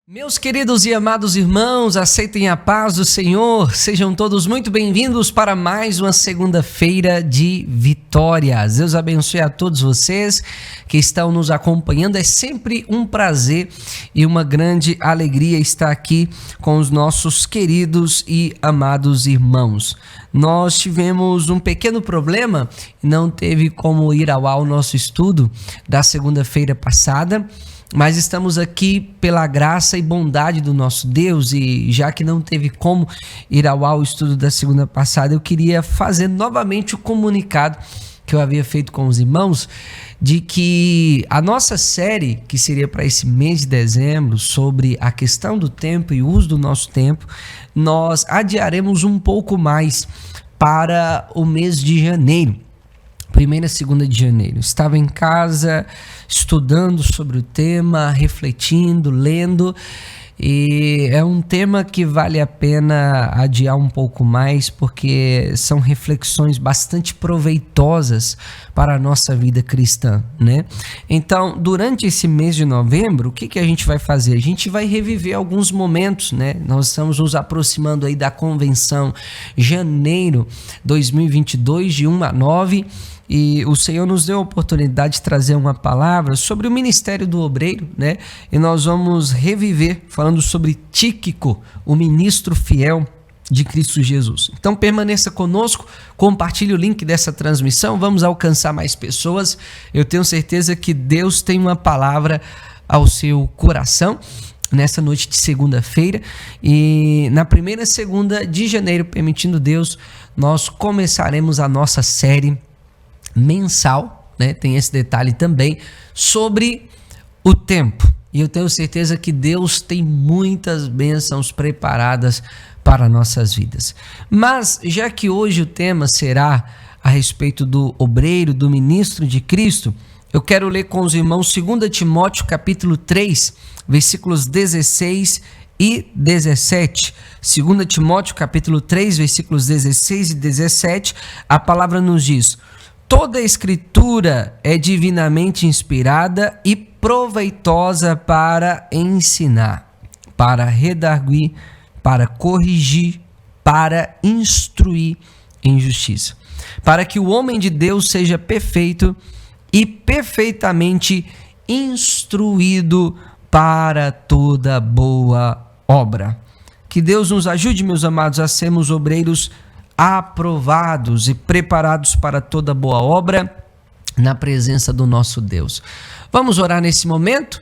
Meus queridos e amados irmãos, aceitem a paz do Senhor, sejam todos muito bem-vindos para mais uma segunda-feira de vitórias. Deus abençoe a todos vocês que estão nos acompanhando, é sempre um prazer e uma grande alegria estar aqui com os nossos queridos e amados irmãos. Nós tivemos um pequeno problema, não teve como ir ao ar o nosso estudo da segunda-feira passada, mas estamos aqui pela graça e bondade do nosso Deus, e já que não teve como ir ao ar o estudo da segunda passada, eu queria fazer novamente o comunicado que eu havia feito com os irmãos, de que a nossa série, que seria para esse mês de dezembro, sobre a questão do tempo e o uso do nosso tempo, nós adiaremos um pouco mais para o mês de janeiro. Primeira e segunda de janeiro. Estava em casa estudando sobre o tema, refletindo, lendo, e é um tema que vale a pena adiar um pouco mais, porque são reflexões bastante proveitosas para a nossa vida cristã, né? Então, durante esse mês de novembro, o que a gente vai fazer? A gente vai reviver alguns momentos, né? Nós estamos nos aproximando aí da convenção Janeiro 2022, de 1 a 9, e o Senhor nos deu a oportunidade de trazer uma palavra sobre o ministério do obreiro, né? E nós vamos reviver falando sobre Tíquico, o ministro fiel de Cristo Jesus. Então permaneça conosco, compartilhe o link dessa transmissão, vamos alcançar mais pessoas. Eu tenho certeza que Deus tem uma palavra ao seu coração nessa noite de segunda-feira, e na primeira segunda de janeiro, permitindo Deus, nós começaremos a nossa série mensal, né? Tem esse detalhe também sobre o tempo, e eu tenho certeza que Deus tem muitas bênçãos preparadas para nossas vidas. Mas já que hoje o tema será a respeito do obreiro, do ministro de Cristo, eu quero ler com os irmãos 2 Timóteo capítulo 3, versículos 16 e 17. 2 Timóteo capítulo 3, versículos 16 e 17, a palavra nos diz: toda a escritura é divinamente inspirada e proveitosa para ensinar, para redarguir, para corrigir, para instruir em justiça, para que o homem de Deus seja perfeito e perfeitamente instruído para toda boa obra. Que Deus nos ajude, meus amados, a sermos obreiros aprovados e preparados para toda boa obra na presença do nosso Deus. Vamos orar nesse momento?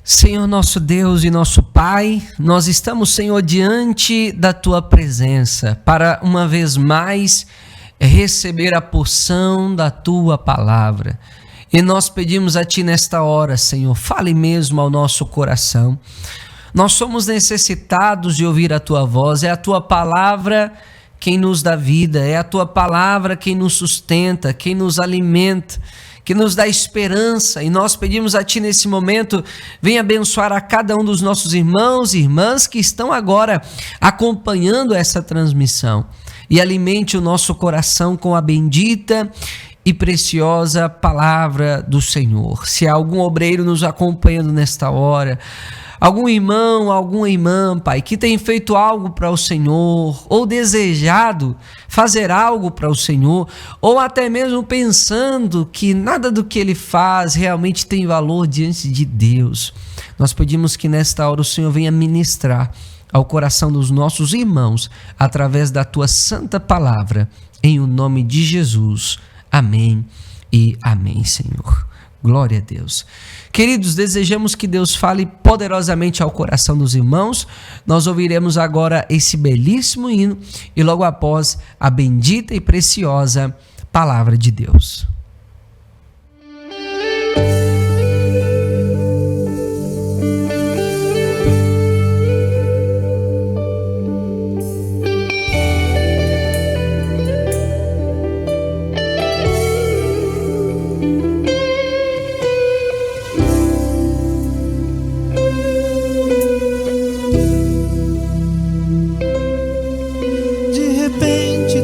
Senhor nosso Deus e nosso Pai, nós estamos, Senhor, diante da Tua presença para uma vez mais receber a porção da Tua palavra. E nós pedimos a Ti nesta hora, Senhor, fale mesmo ao nosso coração. Nós somos necessitados de ouvir a Tua voz, é a Tua palavra quem nos dá vida, é a Tua palavra quem nos sustenta, quem nos alimenta, que nos dá esperança, e nós pedimos a Ti nesse momento, venha abençoar a cada um dos nossos irmãos e irmãs que estão agora acompanhando essa transmissão, e alimente o nosso coração com a bendita e preciosa palavra do Senhor. Se há algum obreiro nos acompanhando nesta hora, algum irmão, alguma irmã, Pai, que tem feito algo para o Senhor, ou desejado fazer algo para o Senhor, ou até mesmo pensando que nada do que ele faz realmente tem valor diante de Deus, nós pedimos que nesta hora o Senhor venha ministrar ao coração dos nossos irmãos, através da Tua santa palavra, em o nome de Jesus. Amém e amém, Senhor. Glória a Deus. Queridos, desejamos que Deus fale poderosamente ao coração dos irmãos. Nós ouviremos agora esse belíssimo hino e logo após a bendita e preciosa palavra de Deus.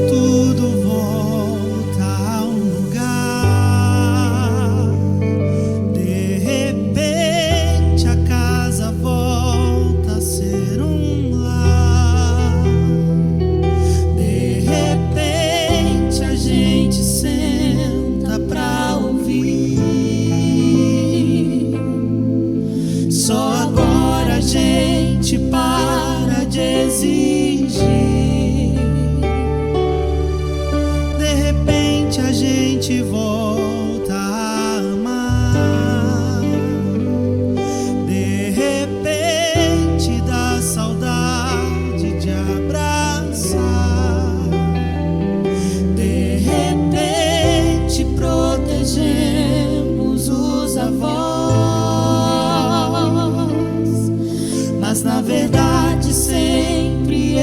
Tudo volta ao lugar agora a gente para de exigir. De repente a gente volta a amar. De repente dá saudade de abraçar. De repente protegemos os avós, mas na verdade sempre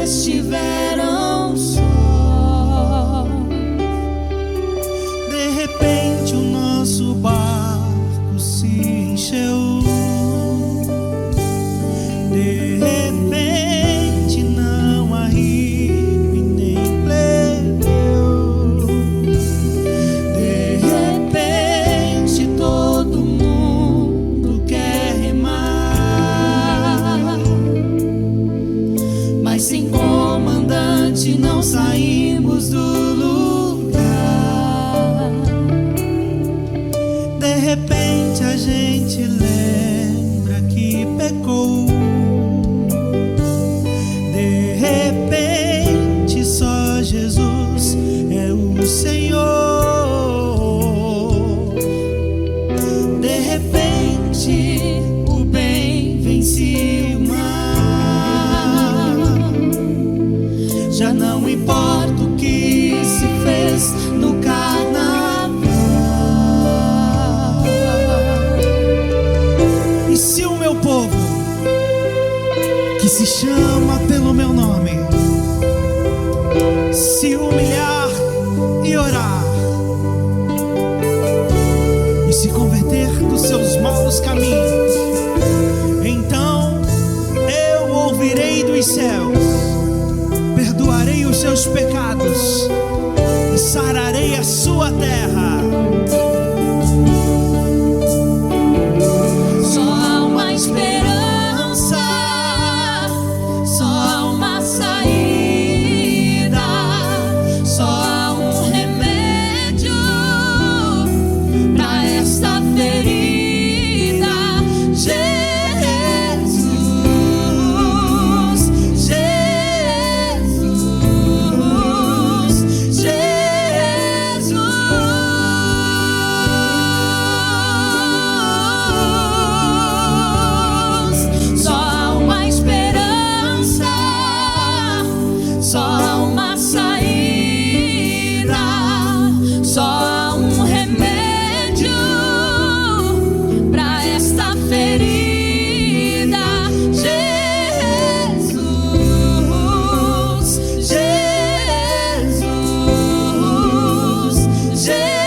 estiveram só. De repente o nosso barco se encheu. De repente não há rio e nem plebeu. De repente todo mundo quer remar, mas sem comandante não saímos do lugar. De repente a gente lembra que pecou. De repente só Jesus é o Senhor. De repente o bem vence o mal. Já não importa o que se fez no carnaval. E se o meu povo, que se chama pelo meu nome, se humilhar e orar, e se converter dos seus maus caminhos, então eu ouvirei dos céus, perdoarei os seus pecados e sararei a sua terra. Só há uma esperança, só há uma saída, só há um remédio pra esta ferida. Jesus, Jesus, Jesus. Só há uma esperança, só há uma saída, só há um remédio pra esta ferida. Jesus, Jesus, Jesus.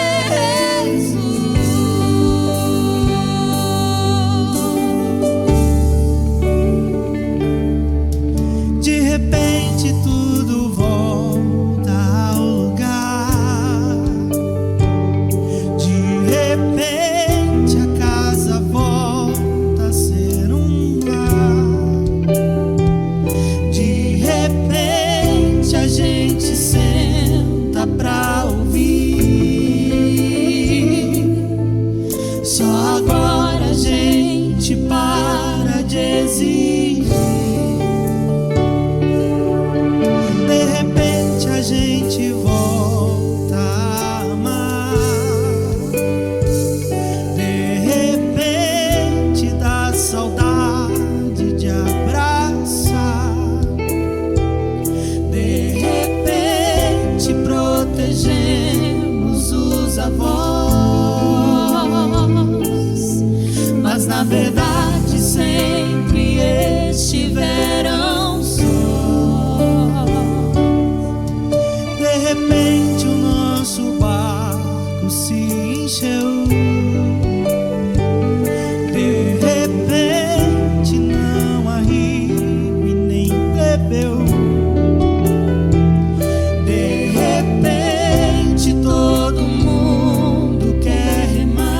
De repente tudo volta ao lugar. De repente a casa volta a ser um lar. De repente a gente senta pra ouvir. Só agora a gente para de exigir. De repente a gente volta a amar. De repente dá saudade de abraçar. De repente protegemos os avós, mas na verdade sempre estiveram só. De repente o nosso barco se encheu. De repente não há rio e nem plebeu. De repente todo mundo quer remar,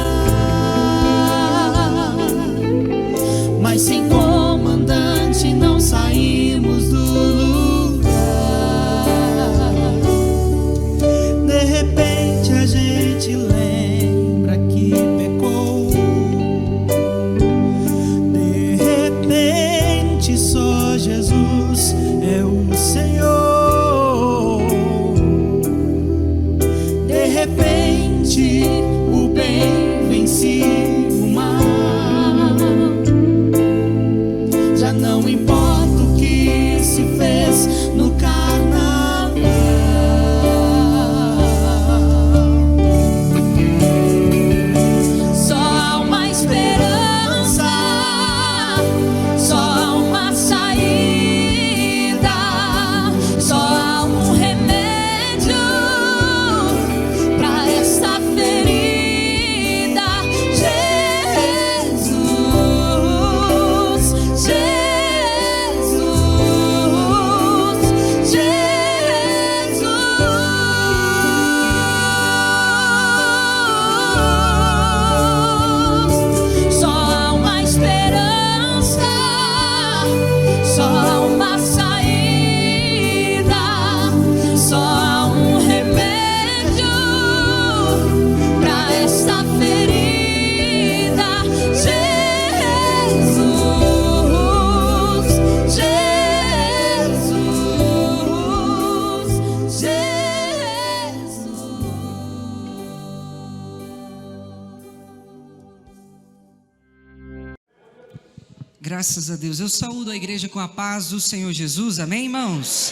Graças a Deus. Eu saúdo a igreja com a paz do Senhor Jesus. Amém, irmãos?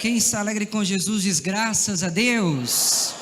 Quem está alegre com Jesus diz graças a Deus.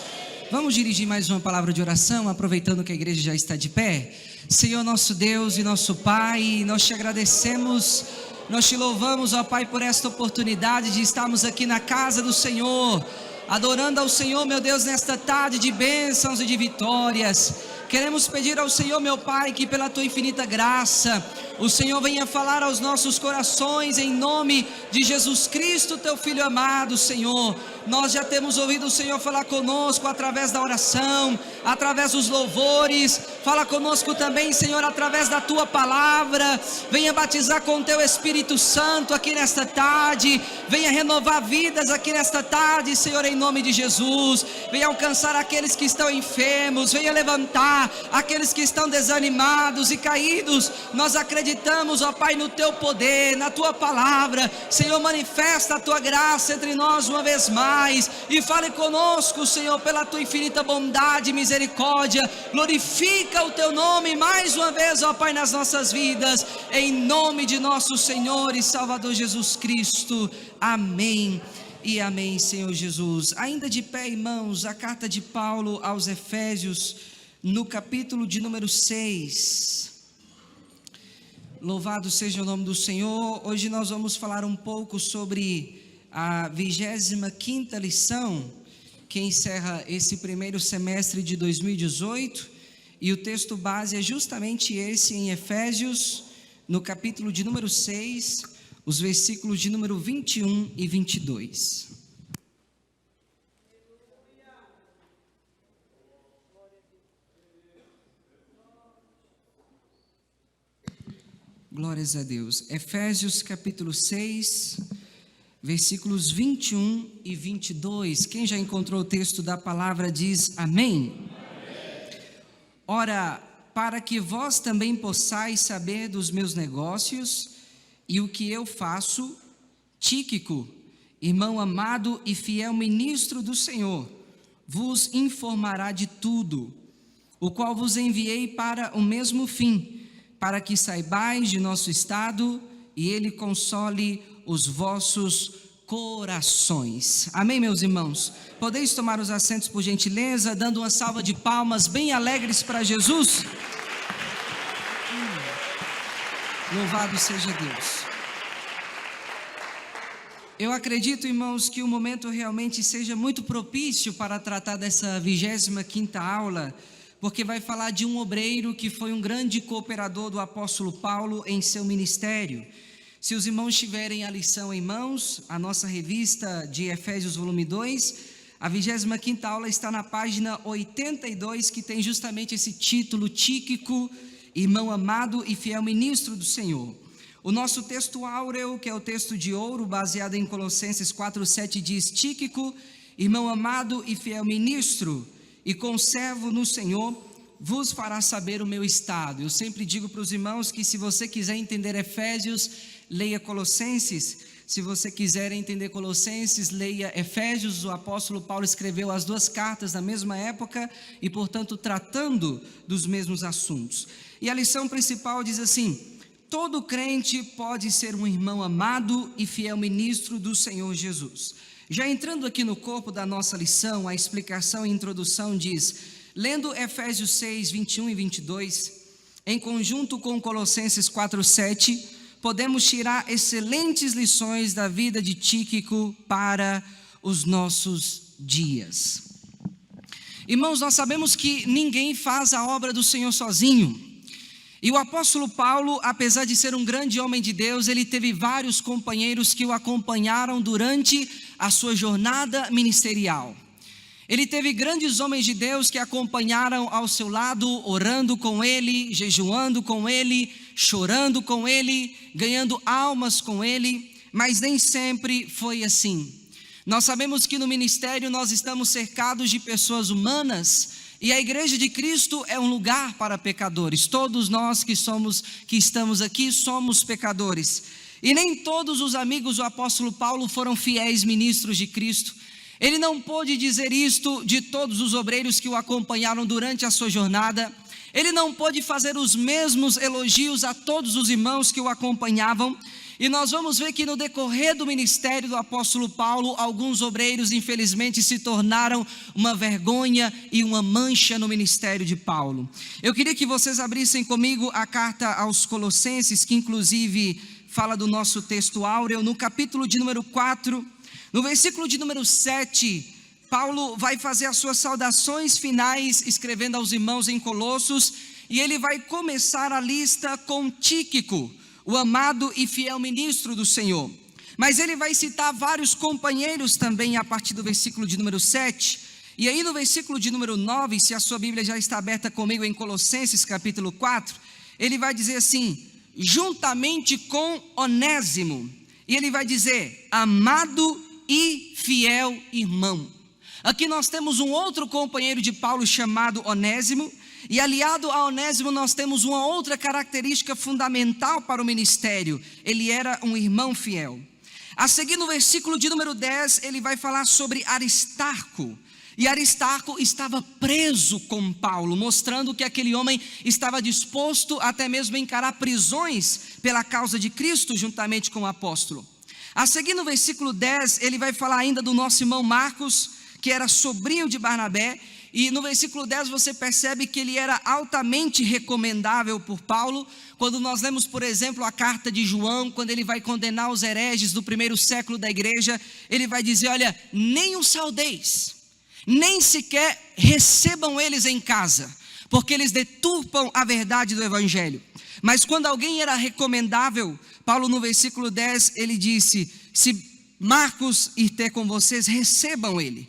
Vamos dirigir mais uma palavra de oração, aproveitando que a igreja já está de pé. Senhor nosso Deus e nosso Pai, nós te agradecemos, nós te louvamos, ó Pai, por esta oportunidade de estarmos aqui na casa do Senhor, adorando ao Senhor, meu Deus, nesta tarde de bênçãos e de vitórias. Queremos pedir ao Senhor, meu Pai, que pela Tua infinita graça, o Senhor venha falar aos nossos corações, em nome de Jesus Cristo, Teu Filho amado, Senhor. Nós já temos ouvido o Senhor falar conosco através da oração, através dos louvores. Fala conosco também, Senhor, através da Tua palavra. Venha batizar com Teu Espírito Santo aqui nesta tarde. Venha renovar vidas aqui nesta tarde, Senhor, em nome de Jesus. Venha alcançar aqueles que estão enfermos. Venha levantar aqueles que estão desanimados e caídos. Nós acreditamos, ó Pai, no Teu poder, na Tua palavra. Senhor, manifesta a Tua graça entre nós uma vez mais, e fale conosco, Senhor, pela Tua infinita bondade e misericórdia. Glorifica o Teu nome mais uma vez, ó Pai, nas nossas vidas, em nome de nosso Senhor e Salvador Jesus Cristo. Amém e amém, Senhor Jesus. Ainda de pé, irmãos, a carta de Paulo aos Efésios, no capítulo de número 6. Louvado seja o nome do Senhor. Hoje nós vamos falar um pouco sobre a 25ª lição, que encerra esse primeiro semestre de 2018, e o texto base é justamente esse, em Efésios, no capítulo de número 6, os versículos de número 21 e 22. Glórias a Deus. Efésios capítulo 6, versículos 21 e 22. Quem já encontrou o texto da palavra diz amém. Amém. Ora, para que vós também possais saber dos meus negócios e o que eu faço, Tíquico, irmão amado e fiel ministro do Senhor, vos informará de tudo, o qual vos enviei para o mesmo fim, para que saibais de nosso estado e ele console os vossos corações. Amém, meus irmãos? Podeis tomar os assentos por gentileza, dando uma salva de palmas bem alegres para Jesus? Louvado seja Deus. Eu acredito, irmãos, que o momento realmente seja muito propício para tratar dessa 25ª aula, porque vai falar de um obreiro que foi um grande cooperador do apóstolo Paulo em seu ministério. Se os irmãos tiverem a lição em mãos, a nossa revista de Efésios volume 2, a 25ª aula está na página 82, que tem justamente esse título, Tíquico, irmão amado e fiel ministro do Senhor. O nosso texto áureo, que é o texto de ouro, baseado em Colossenses 4:7, diz: Tíquico, irmão amado e fiel ministro e conservo no Senhor, vos fará saber o meu estado. Eu sempre digo para os irmãos que se você quiser entender Efésios, leia Colossenses. Se você quiser entender Colossenses, leia Efésios. O apóstolo Paulo escreveu as duas cartas na mesma época e, portanto, tratando dos mesmos assuntos. E a lição principal diz assim: todo crente pode ser um irmão amado e fiel ministro do Senhor Jesus. Já entrando aqui no corpo da nossa lição, a explicação e introdução diz: lendo Efésios 6, 21 e 22, em conjunto com Colossenses 4:7, podemos tirar excelentes lições da vida de Tíquico para os nossos dias. Irmãos, nós sabemos que ninguém faz a obra do Senhor sozinho. E o apóstolo Paulo, apesar de ser um grande homem de Deus, ele teve vários companheiros que o acompanharam durante a sua jornada ministerial. Ele teve grandes homens de Deus que acompanharam ao seu lado, orando com ele, jejuando com ele, chorando com ele, ganhando almas com ele, mas nem sempre foi assim. Nós sabemos que no ministério nós estamos cercados de pessoas humanas, e a igreja de Cristo é um lugar para pecadores. Todos nós que estamos aqui somos pecadores. E nem todos os amigos do apóstolo Paulo foram fiéis ministros de Cristo. Ele não pôde dizer isto de todos os obreiros que o acompanharam durante a sua jornada. ele não pôde fazer os mesmos elogios a todos os irmãos que o acompanhavam, e nós vamos ver que no decorrer do ministério do apóstolo Paulo, alguns obreiros infelizmente se tornaram uma vergonha e uma mancha no ministério de Paulo. Eu queria que vocês abrissem comigo a carta aos Colossenses, que inclusive fala do nosso texto áureo, no capítulo de número 4, no versículo de número 7, Paulo vai fazer as suas saudações finais, escrevendo aos irmãos em Colossos, e ele vai começar a lista com Tíquico, o amado e fiel ministro do Senhor. Mas ele vai citar vários companheiros também a partir do versículo de número 7. E aí no versículo de número 9, se a sua Bíblia já está aberta comigo em Colossenses capítulo 4, ele vai dizer assim: juntamente com Onésimo. E ele vai dizer: amado e fiel irmão. Aqui nós temos um outro companheiro de Paulo chamado Onésimo. E aliado a Onésimo nós temos uma outra característica fundamental para o ministério: ele era um irmão fiel. A seguir no versículo de número 10, ele vai falar sobre Aristarco. E Aristarco estava preso com Paulo, mostrando que aquele homem estava disposto até mesmo a encarar prisões pela causa de Cristo juntamente com o apóstolo. A seguir no versículo 10, ele vai falar ainda do nosso irmão Marcos, que era sobrinho de Barnabé. E no versículo 10 você percebe que ele era altamente recomendável por Paulo. Quando nós lemos, por exemplo, a carta de João, quando ele vai condenar os hereges do primeiro século da igreja, ele vai dizer: olha, nem os saudeis, nem sequer recebam eles em casa, porque eles deturpam a verdade do evangelho. Mas quando alguém era recomendável, Paulo no versículo 10, ele disse: se Marcos ir ter com vocês, recebam ele.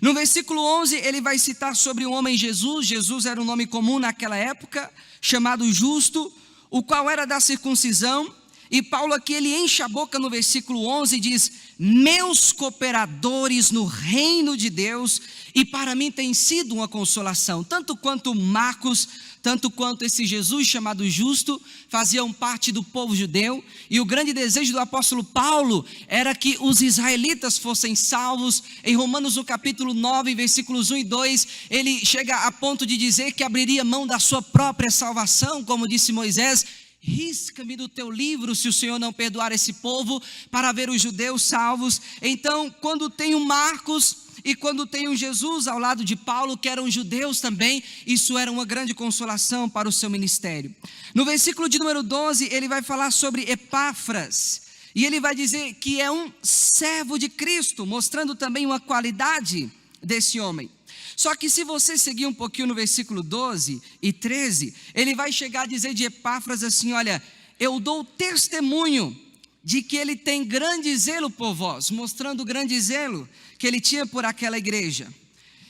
No versículo 11, ele vai citar sobre o homem Jesus. Jesus era um nome comum naquela época, chamado Justo, o qual era da circuncisão. E Paulo aqui, ele enche a boca no versículo 11 e diz: meus cooperadores no reino de Deus, e para mim tem sido uma consolação, tanto quanto Marcos, tanto quanto esse Jesus chamado Justo, faziam parte do povo judeu. E o grande desejo do apóstolo Paulo era que os israelitas fossem salvos. Em Romanos no capítulo 9, versículos 1 e 2, ele chega a ponto de dizer que abriria mão da sua própria salvação, como disse Moisés: risca-me do teu livro se o Senhor não perdoar esse povo, para ver os judeus salvos. Então, quando tem um Marcos e quando tem um Jesus ao lado de Paulo, que eram judeus também, isso era uma grande consolação para o seu ministério. No versículo de número 12, ele vai falar sobre Epáfras, e ele vai dizer que é um servo de Cristo, mostrando também uma qualidade desse homem. Só que se você seguir um pouquinho no versículo 12 e 13, ele vai chegar a dizer de Epáfras assim: olha, eu dou testemunho de que ele tem grande zelo por vós, mostrando o grande zelo que ele tinha por aquela igreja.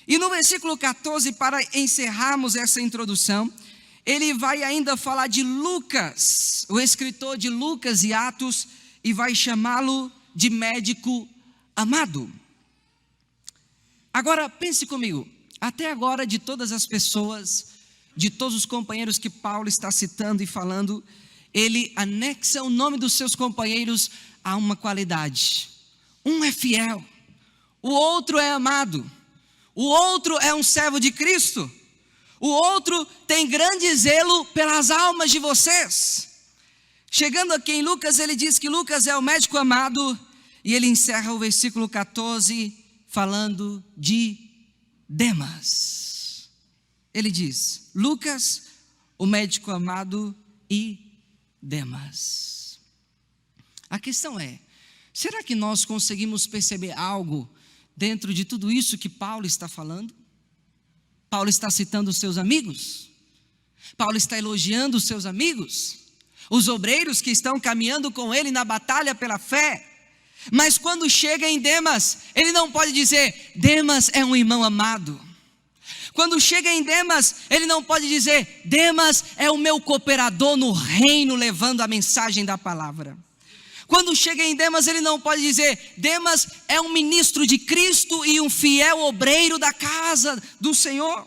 E no versículo 14, para encerrarmos essa introdução, ele vai ainda falar de Lucas, o escritor de Lucas e Atos, e vai chamá-lo de médico amado. Agora pense comigo, até agora, de todas as pessoas, de todos os companheiros que Paulo está citando e falando, ele anexa o nome dos seus companheiros a uma qualidade: um é fiel, o outro é amado, o outro é um servo de Cristo, o outro tem grande zelo pelas almas de vocês. Chegando aqui em Lucas, ele diz que Lucas é o médico amado, e ele encerra o versículo 14 falando de Demas. Ele diz: Lucas, o médico amado, e Demas. A questão é: será que nós conseguimos perceber algo dentro de tudo isso que Paulo está falando? Paulo está citando os seus amigos, Paulo está elogiando os seus amigos, os obreiros que estão caminhando com ele na batalha pela fé. Mas quando chega em Demas, ele não pode dizer: Demas é um irmão amado. Quando chega em Demas, ele não pode dizer: Demas é o meu cooperador no reino, levando a mensagem da palavra. Quando chega em Demas, ele não pode dizer: Demas é um ministro de Cristo e um fiel obreiro da casa do Senhor.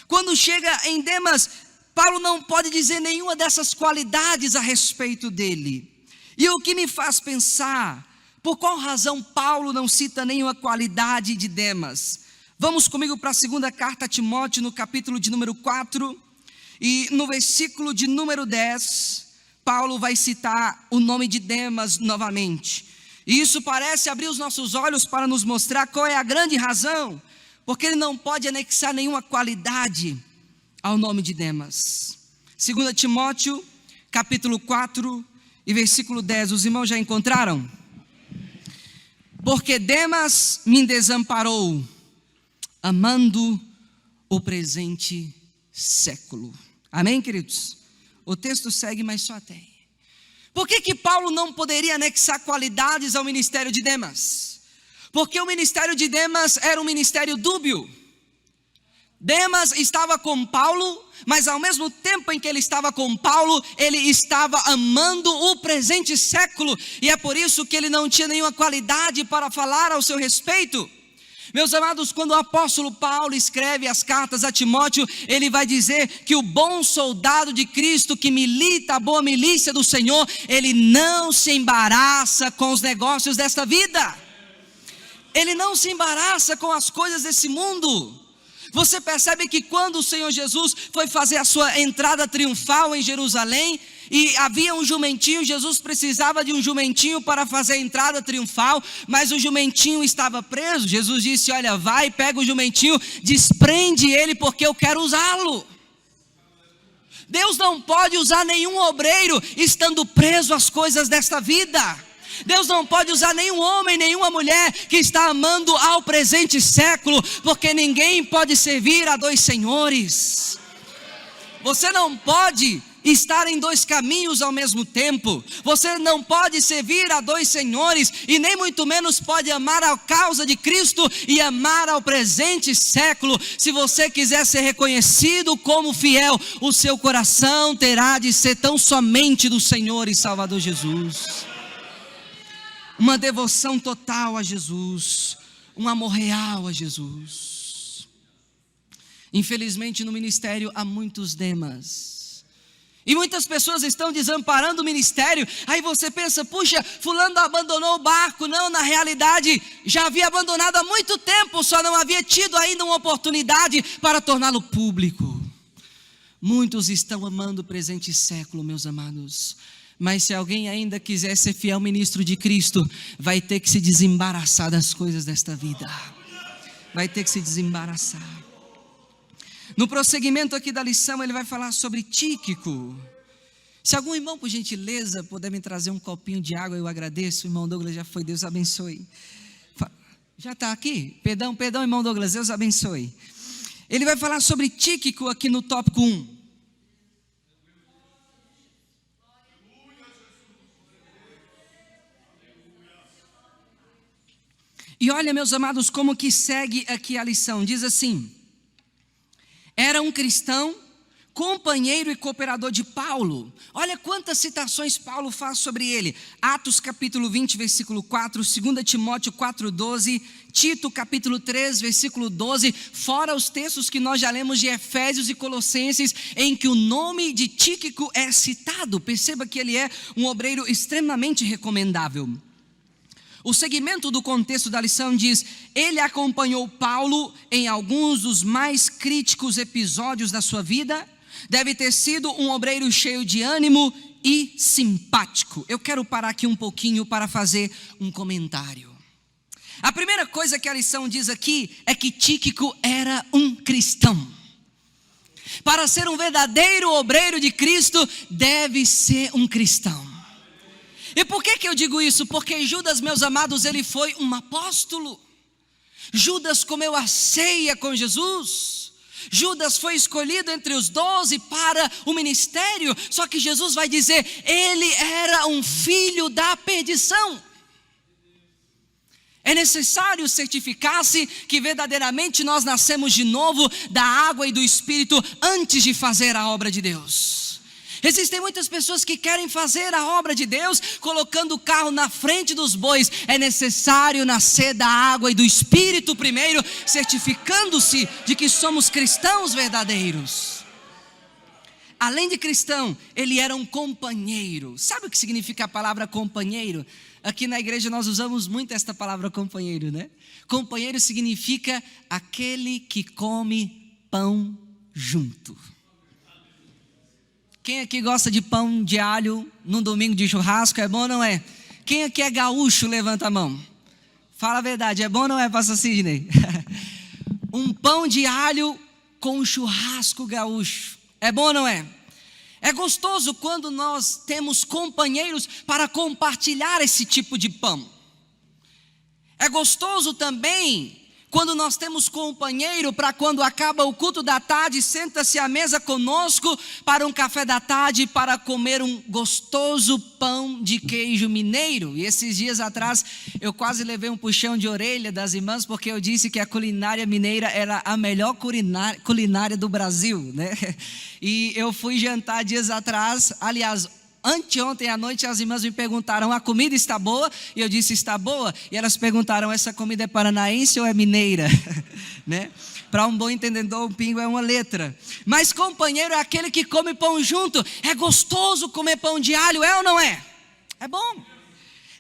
Quando chega em Demas, Paulo não pode dizer nenhuma dessas qualidades a respeito dele. E o que me faz pensar, por qual razão Paulo não cita nenhuma qualidade de Demas? Vamos comigo para a segunda carta a Timóteo, no capítulo de número 4, e no versículo de número 10, Paulo vai citar o nome de Demas novamente. E isso parece abrir os nossos olhos para nos mostrar qual é a grande razão, porque ele não pode anexar nenhuma qualidade ao nome de Demas. 2 Timóteo, capítulo 4 e versículo 10, os irmãos já encontraram? Porque Demas me desamparou, amando o presente século. Amém, queridos? O texto segue, mas só até aí. Por que Paulo não poderia anexar qualidades ao ministério de Demas? Porque o ministério de Demas era um ministério dúbio. Demas estava com Paulo, mas ao mesmo tempo em que ele estava com Paulo, ele estava amando o presente século, e é por isso que ele não tinha nenhuma qualidade para falar ao seu respeito. Meus amados, quando o apóstolo Paulo escreve as cartas a Timóteo, ele vai dizer que o bom soldado de Cristo que milita a boa milícia do Senhor, ele não se embaraça com os negócios desta vida, ele não se embaraça com as coisas desse mundo. Você percebe que quando o Senhor Jesus foi fazer a sua entrada triunfal em Jerusalém, e havia um jumentinho, Jesus precisava de um jumentinho para fazer a entrada triunfal, mas o jumentinho estava preso. Jesus disse: olha, vai, pega o jumentinho, desprende ele, porque eu quero usá-lo. Deus não pode usar nenhum obreiro estando preso às coisas desta vida. Deus não pode usar nenhum homem, nenhuma mulher que está amando ao presente século, porque ninguém pode servir a dois senhores. Você não pode estar em dois caminhos ao mesmo tempo. Você não pode servir a dois senhores, e nem muito menos pode amar a causa de Cristo e amar ao presente século. Se você quiser ser reconhecido como fiel, o seu coração terá de ser tão somente do Senhor e Salvador Jesus. Uma devoção total a Jesus, um amor real a Jesus. Infelizmente no ministério há muitos Demas, e muitas pessoas estão desamparando o ministério. Aí você pensa: puxa, fulano abandonou o barco. Não, na realidade já havia abandonado há muito tempo, só não havia tido ainda uma oportunidade para torná-lo público. Muitos estão amando o presente século, meus amados. Mas se alguém ainda quiser ser fiel ministro de Cristo, vai ter que se desembaraçar das coisas desta vida. Vai ter que se desembaraçar. No prosseguimento aqui da lição, ele vai falar sobre Tíquico. Se algum irmão, por gentileza, puder me trazer um copinho de água, eu agradeço. O irmão Douglas já foi, Deus abençoe. Já está aqui? Perdão, irmão Douglas, Deus abençoe. Ele vai falar sobre Tíquico aqui no tópico 1. E olha, meus amados, como que segue aqui a lição. Diz assim: era um cristão, companheiro e cooperador de Paulo. Olha quantas citações Paulo faz sobre ele. Atos capítulo 20, versículo 4, 2 Timóteo 4:12, Tito capítulo 3, versículo 12, fora os textos que nós já lemos de Efésios e Colossenses, em que o nome de Tíquico é citado. Perceba que ele é um obreiro extremamente recomendável. O segmento do contexto da lição diz: ele acompanhou Paulo em alguns dos mais críticos episódios da sua vida. Deve ter sido um obreiro cheio de ânimo e simpático. Eu quero parar aqui um pouquinho para fazer um comentário. A primeira coisa que a lição diz aqui é que Tíquico era um cristão. Para ser um verdadeiro obreiro de Cristo, deve ser um cristão. E por que eu digo isso? Porque Judas, meus amados, ele foi um apóstolo. Judas comeu a ceia com Jesus. Judas foi escolhido entre os 12 para o ministério. Só que Jesus vai dizer: ele era um filho da perdição. É necessário certificar-se que verdadeiramente nós nascemos de novo da água e do Espírito antes de fazer a obra de Deus. Existem muitas pessoas que querem fazer a obra de Deus colocando o carro na frente dos bois. É necessário nascer da água e do Espírito primeiro, certificando-se de que somos cristãos verdadeiros. além de cristão, ele era um companheiro. Sabe o que significa a palavra companheiro? Aqui na igreja nós usamos muito esta palavra companheiro, né? Companheiro significa aquele que come pão junto. Quem aqui gosta de pão de alho num domingo de churrasco, é bom ou não é? Quem aqui é gaúcho, levanta a mão. Fala a verdade, é bom ou não é, pastor Sidney? Um pão de alho com churrasco gaúcho, é bom ou não é? É gostoso quando nós temos companheiros para compartilhar esse tipo de pão. É gostoso também quando nós temos companheiro para quando acaba o culto da tarde, senta-se à mesa conosco para um café da tarde, para comer um gostoso pão de queijo mineiro. E esses dias atrás eu quase levei um puxão de orelha das irmãs, porque eu disse que a culinária mineira era a melhor culinária do Brasil, né? E eu fui jantar dias atrás, aliás, anteontem à noite as irmãs me perguntaram: a comida está boa? E eu disse: está boa. E elas perguntaram: essa comida é paranaense ou é mineira? Né? Para um bom entendedor, um pingo é uma letra. Mas companheiro é aquele que come pão junto. É gostoso comer pão de alho, é ou não é? É bom.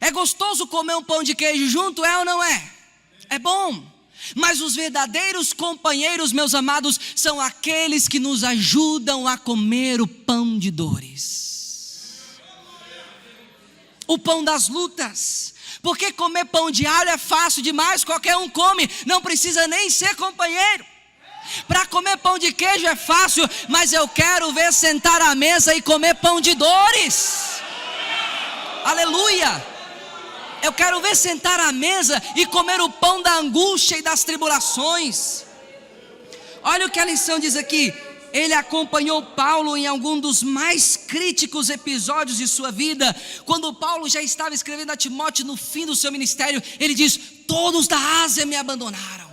É gostoso comer um pão de queijo junto, é ou não é? É bom. Mas os verdadeiros companheiros, meus amados, são aqueles que nos ajudam a comer o pão de dores, o pão das lutas. Porque comer pão de alho é fácil demais, qualquer um come, não precisa nem ser companheiro. Para comer pão de queijo é fácil, mas eu quero ver sentar à mesa e comer pão de dores. Aleluia! Eu quero ver sentar à mesa e comer o pão da angústia e das tribulações. Olha o que a lição diz aqui. Ele acompanhou Paulo em algum dos mais críticos episódios de sua vida. Quando Paulo já estava escrevendo a Timóteo no fim do seu ministério, ele diz: todos da Ásia me abandonaram.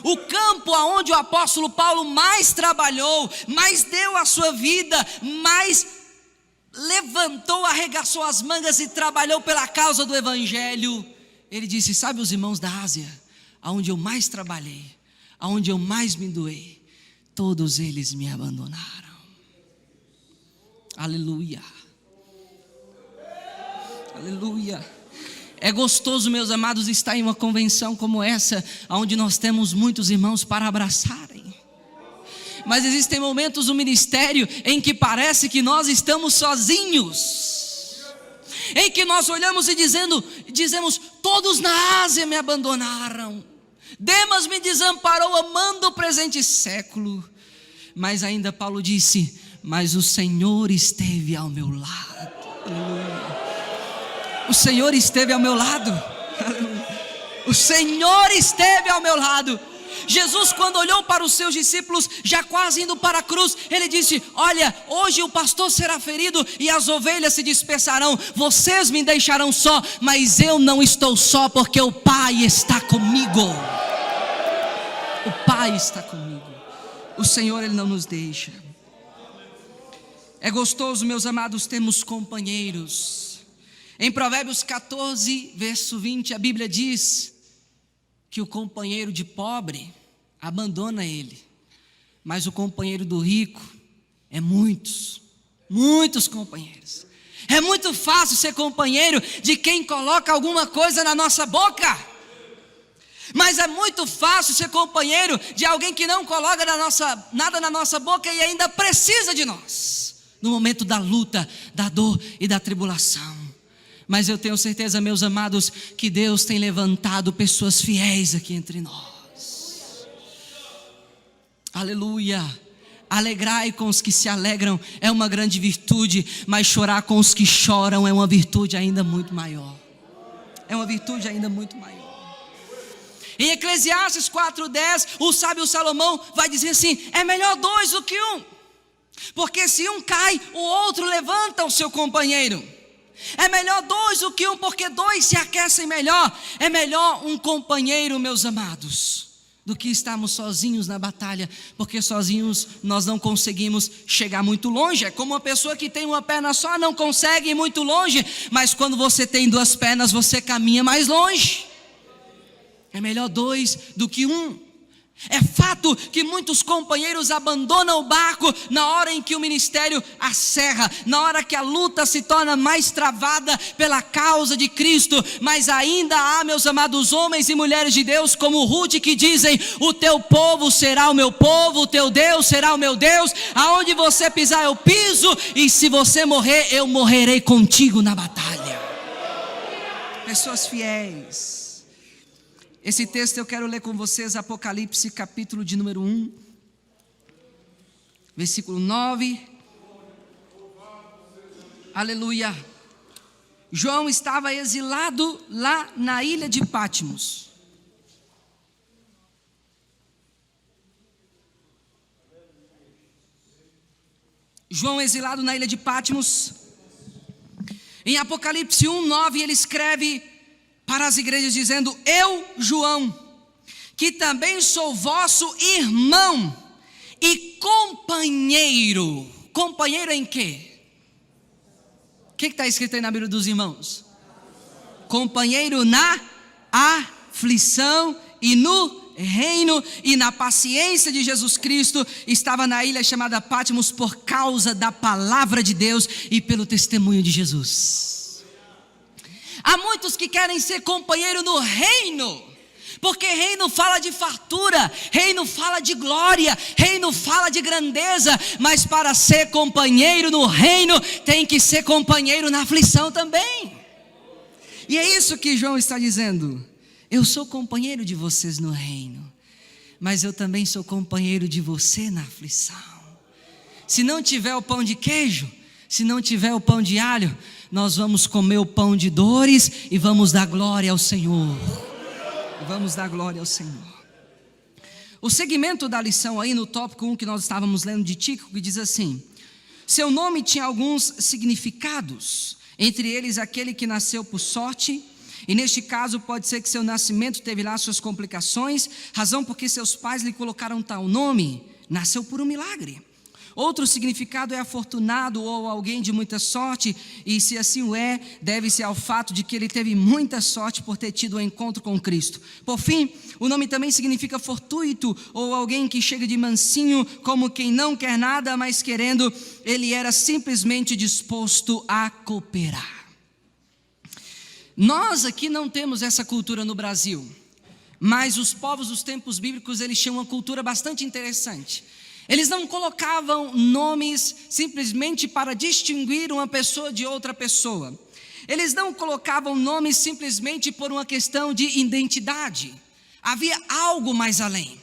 O campo aonde o apóstolo Paulo mais trabalhou, mais deu a sua vida, mais levantou, arregaçou as mangas e trabalhou pela causa do evangelho, ele disse: sabe os irmãos da Ásia, aonde eu mais trabalhei, aonde eu mais me doei, todos eles me abandonaram. Aleluia. Aleluia. É gostoso, meus amados, estar em uma convenção como essa, onde nós temos muitos irmãos para abraçarem. Mas existem momentos no ministério em que parece que nós estamos sozinhos, em que nós olhamos e dizemos: todos na Ásia me abandonaram, Demas me desamparou amando o presente século. Mas ainda Paulo disse: mas o Senhor esteve ao meu lado. O Senhor esteve ao meu lado. O Senhor esteve ao meu lado. Jesus, quando olhou para os seus discípulos, já quase indo para a cruz, ele disse: olha, hoje o pastor será ferido e as ovelhas se dispersarão, vocês me deixarão só, mas eu não estou só, porque o Pai está comigo. O Pai está comigo. O Senhor, Ele não nos deixa. É gostoso, meus amados, termos companheiros. Em Provérbios 14, verso 20, a Bíblia diz que o companheiro de pobre abandona ele, mas o companheiro do rico é muitos companheiros. É muito fácil ser companheiro de quem coloca alguma coisa na nossa boca, mas é muito fácil ser companheiro de alguém que não coloca nada na nossa boca e ainda precisa de nós, no momento da luta, da dor e da tribulação. Mas eu tenho certeza, meus amados, que Deus tem levantado pessoas fiéis aqui entre nós. Aleluia. Alegrai com os que se alegram é uma grande virtude, mas chorar com os que choram é uma virtude ainda muito maior. É uma virtude ainda muito maior. Em Eclesiastes 4:10, o sábio Salomão vai dizer assim: é melhor dois do que um, porque se um cai, o outro levanta o seu companheiro. É melhor dois do que um, porque dois se aquecem melhor. É melhor um companheiro, meus amados, do que estarmos sozinhos na batalha, porque sozinhos nós não conseguimos chegar muito longe. É como uma pessoa que tem uma perna só, não consegue ir muito longe, mas quando você tem duas pernas, você caminha mais longe. É melhor dois do que um. É fato que muitos companheiros abandonam o barco na hora em que o ministério acerra, na hora que a luta se torna mais travada pela causa de Cristo, mas ainda há, meus amados homens e mulheres de Deus, como Ruth, que dizem: o teu povo será o meu povo, o teu Deus será o meu Deus, aonde você pisar eu piso, e se você morrer, eu morrerei contigo na batalha. Pessoas fiéis. Esse texto eu quero ler com vocês, Apocalipse capítulo de número 1, versículo 9. Aleluia. João estava exilado lá na ilha de Patmos. João exilado na ilha de Patmos. Em Apocalipse 1, 9, ele escreve para as igrejas dizendo: eu, João, que também sou vosso irmão e companheiro. Companheiro em quê? O que está escrito aí na Bíblia dos irmãos? Companheiro na aflição e no reino e na paciência de Jesus Cristo. Estava na ilha chamada Patmos por causa da palavra de Deus e pelo testemunho de Jesus. Há muitos que querem ser companheiro no reino, porque reino fala de fartura, reino fala de glória, reino fala de grandeza, mas para ser companheiro no reino, tem que ser companheiro na aflição também. E é isso que João está dizendo: eu sou companheiro de vocês no reino, mas eu também sou companheiro de você na aflição. Se não tiver o pão de queijo, se não tiver o pão de alho, nós vamos comer o pão de dores e vamos dar glória ao Senhor. Vamos dar glória ao Senhor. O segmento da lição aí no tópico 1 que nós estávamos lendo de Tíquico, que diz assim: seu nome tinha alguns significados, entre eles aquele que nasceu por sorte, e neste caso pode ser que seu nascimento teve lá suas complicações, razão porque seus pais lhe colocaram tal nome, nasceu por um milagre. Outro significado é afortunado ou alguém de muita sorte, e se assim o é, deve-se ao fato de que ele teve muita sorte por ter tido um encontro com Cristo. Por fim, o nome também significa fortuito ou alguém que chega de mansinho, como quem não quer nada, mas querendo, ele era simplesmente disposto a cooperar. Nós aqui não temos essa cultura no Brasil, mas os povos dos tempos bíblicos, eles tinham uma cultura bastante interessante. Eles não colocavam nomes simplesmente para distinguir uma pessoa de outra pessoa. Eles não colocavam nomes simplesmente por uma questão de identidade. Havia algo mais além.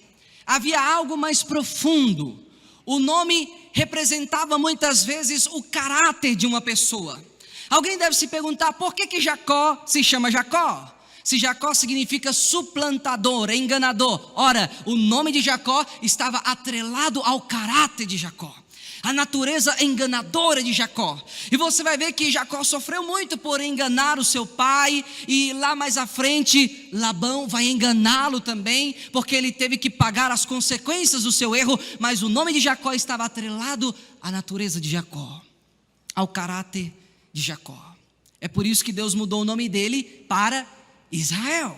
Havia algo mais profundo. O nome representava muitas vezes o caráter de uma pessoa. Alguém deve se perguntar: por que Jacó se chama Jacó? Se Jacó significa suplantador, enganador. Ora, o nome de Jacó estava atrelado ao caráter de Jacó, a natureza enganadora de Jacó. E você vai ver que Jacó sofreu muito por enganar o seu pai, e lá mais à frente Labão vai enganá-lo também, porque ele teve que pagar as consequências do seu erro. Mas o nome de Jacó estava atrelado à natureza de Jacó, ao caráter de Jacó. É por isso que Deus mudou o nome dele para Israel.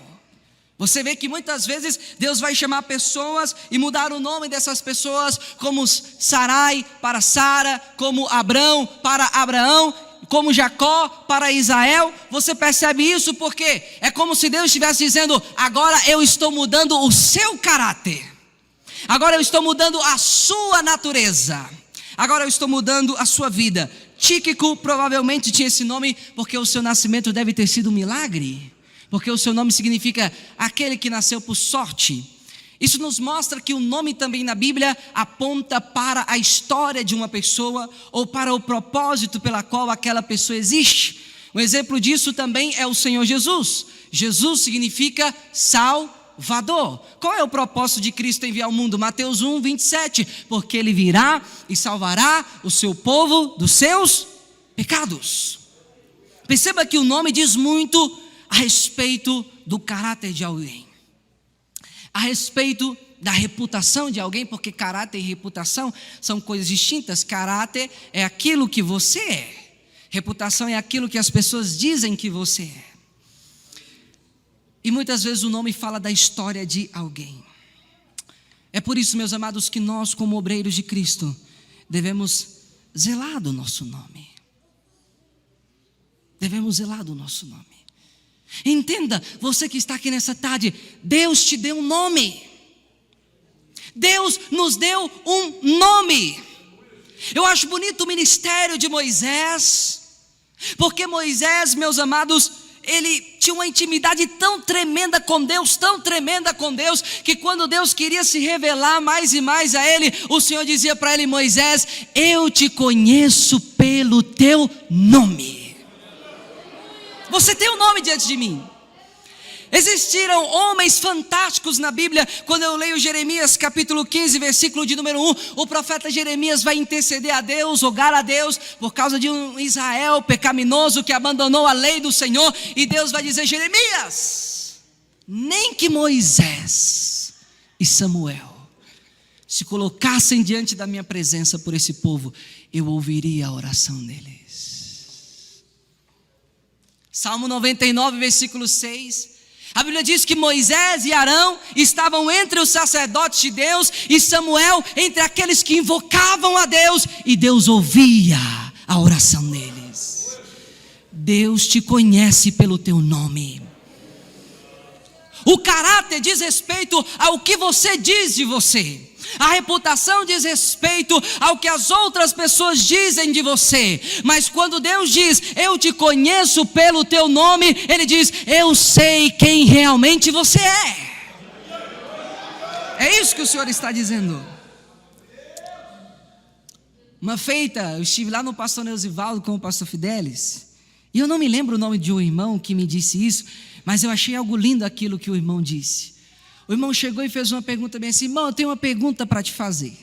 Você vê que muitas vezes Deus vai chamar pessoas e mudar o nome dessas pessoas, como Sarai para Sara, como Abrão para Abraão, como Jacó para Israel. Você percebe isso porque é como se Deus estivesse dizendo: agora eu estou mudando o seu caráter, agora eu estou mudando a sua natureza, agora eu estou mudando a sua vida. Tíquico provavelmente tinha esse nome porque o seu nascimento deve ter sido um milagre, porque o seu nome significa aquele que nasceu por sorte. Isso nos mostra que o nome também na Bíblia aponta para a história de uma pessoa, ou para o propósito pela qual aquela pessoa existe. Um exemplo disso também é o Senhor Jesus. Jesus significa Salvador. Qual é o propósito de Cristo enviar ao mundo? Mateus 1, 27. Porque Ele virá e salvará o seu povo dos seus pecados. Perceba que o nome diz muito a respeito do caráter de alguém, a respeito da reputação de alguém, porque caráter e reputação são coisas distintas. Caráter é aquilo que você é, reputação é aquilo que as pessoas dizem que você é. E muitas vezes o nome fala da história de alguém. É por isso, meus amados, que nós, como obreiros de Cristo, devemos zelar do nosso nome. Devemos zelar do nosso nome. Entenda, você que está aqui nessa tarde, Deus te deu um nome. Deus nos deu um nome. Eu acho bonito o ministério de Moisés, porque Moisés, meus amados, ele tinha uma intimidade tão tremenda com Deus, que quando Deus queria se revelar mais e mais a ele, o Senhor dizia para ele: Moisés, eu te conheço pelo teu nome. Você tem um nome diante de mim. Existiram homens fantásticos na Bíblia. Quando eu leio Jeremias capítulo 15, versículo de número 1, o profeta Jeremias vai interceder a Deus, rogar a Deus, por causa de um Israel pecaminoso que abandonou a lei do Senhor. E Deus vai dizer: Jeremias, nem que Moisés e Samuel se colocassem diante da minha presença por esse povo, eu ouviria a oração deles. Salmo 99, versículo 6. A Bíblia diz que Moisés e Arão estavam entre os sacerdotes de Deus e Samuel entre aqueles que invocavam a Deus, e Deus ouvia a oração deles. Deus te conhece pelo teu nome. O caráter diz respeito ao que você diz de você. A reputação diz respeito ao que as outras pessoas dizem de você. Mas quando Deus diz: eu te conheço pelo teu nome, Ele diz: eu sei quem realmente você é. É isso que o Senhor está dizendo. Uma feita, eu estive lá no pastor Neusivaldo com o pastor Fidelis, e eu não me lembro o nome de um irmão que me disse isso, mas eu achei algo lindo aquilo que o irmão disse. O irmão chegou e fez uma pergunta bem assim: irmão, eu tenho uma pergunta para te fazer.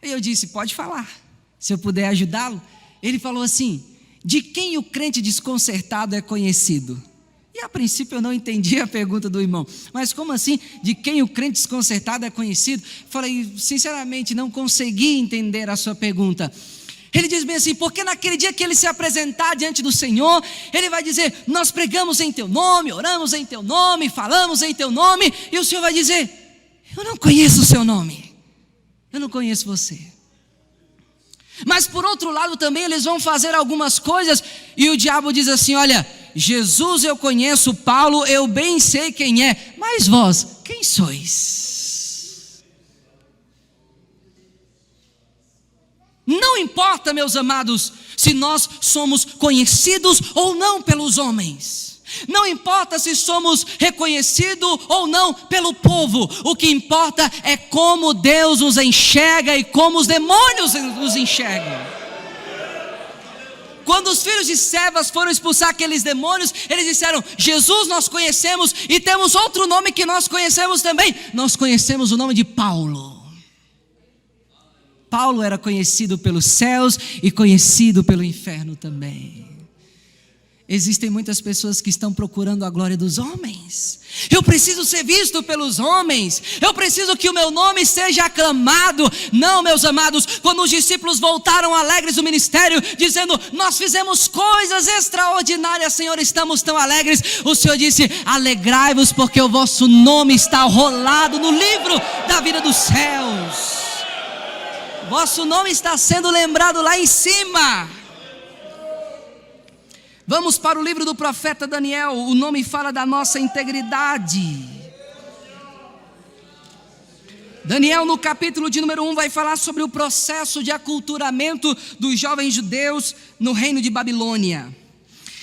E eu disse: pode falar, se eu puder ajudá-lo. Ele falou assim: de quem o crente desconcertado é conhecido? E a princípio eu não entendi a pergunta do irmão. Mas como assim, de quem o crente desconcertado é conhecido? Falei, sinceramente, não consegui entender a sua pergunta. Ele diz bem assim: porque naquele dia que ele se apresentar diante do Senhor, ele vai dizer: nós pregamos em teu nome, oramos em teu nome, falamos em teu nome. E o Senhor vai dizer: eu não conheço o seu nome, eu não conheço você. Mas por outro lado também eles vão fazer algumas coisas, e o diabo diz assim: olha, Jesus eu conheço, Paulo eu bem sei quem é, mas vós, quem sois? Não importa, meus amados, se nós somos conhecidos ou não pelos homens. Não importa se somos reconhecidos ou não pelo povo. O que importa é como Deus nos enxerga e como os demônios nos enxergam. Quando os filhos de Sebas foram expulsar aqueles demônios, eles disseram: Jesus nós conhecemos e temos outro nome que nós conhecemos também. Nós conhecemos o nome de Paulo. Paulo era conhecido pelos céus e conhecido pelo inferno também. Existem muitas pessoas que estão procurando a glória dos homens. Eu preciso ser visto pelos homens. Eu preciso que o meu nome seja aclamado. Não, meus amados, quando os discípulos voltaram alegres do ministério, dizendo: nós fizemos coisas extraordinárias, Senhor, estamos tão alegres. O Senhor disse: alegrai-vos, porque o vosso nome está rolado no livro da vida dos céus. Vosso nome está sendo lembrado lá em cima. Vamos para o livro do profeta Daniel. O nome fala da nossa integridade. Daniel, no capítulo de número 1, vai falar sobre o processo de aculturamento dos jovens judeus no reino de Babilônia.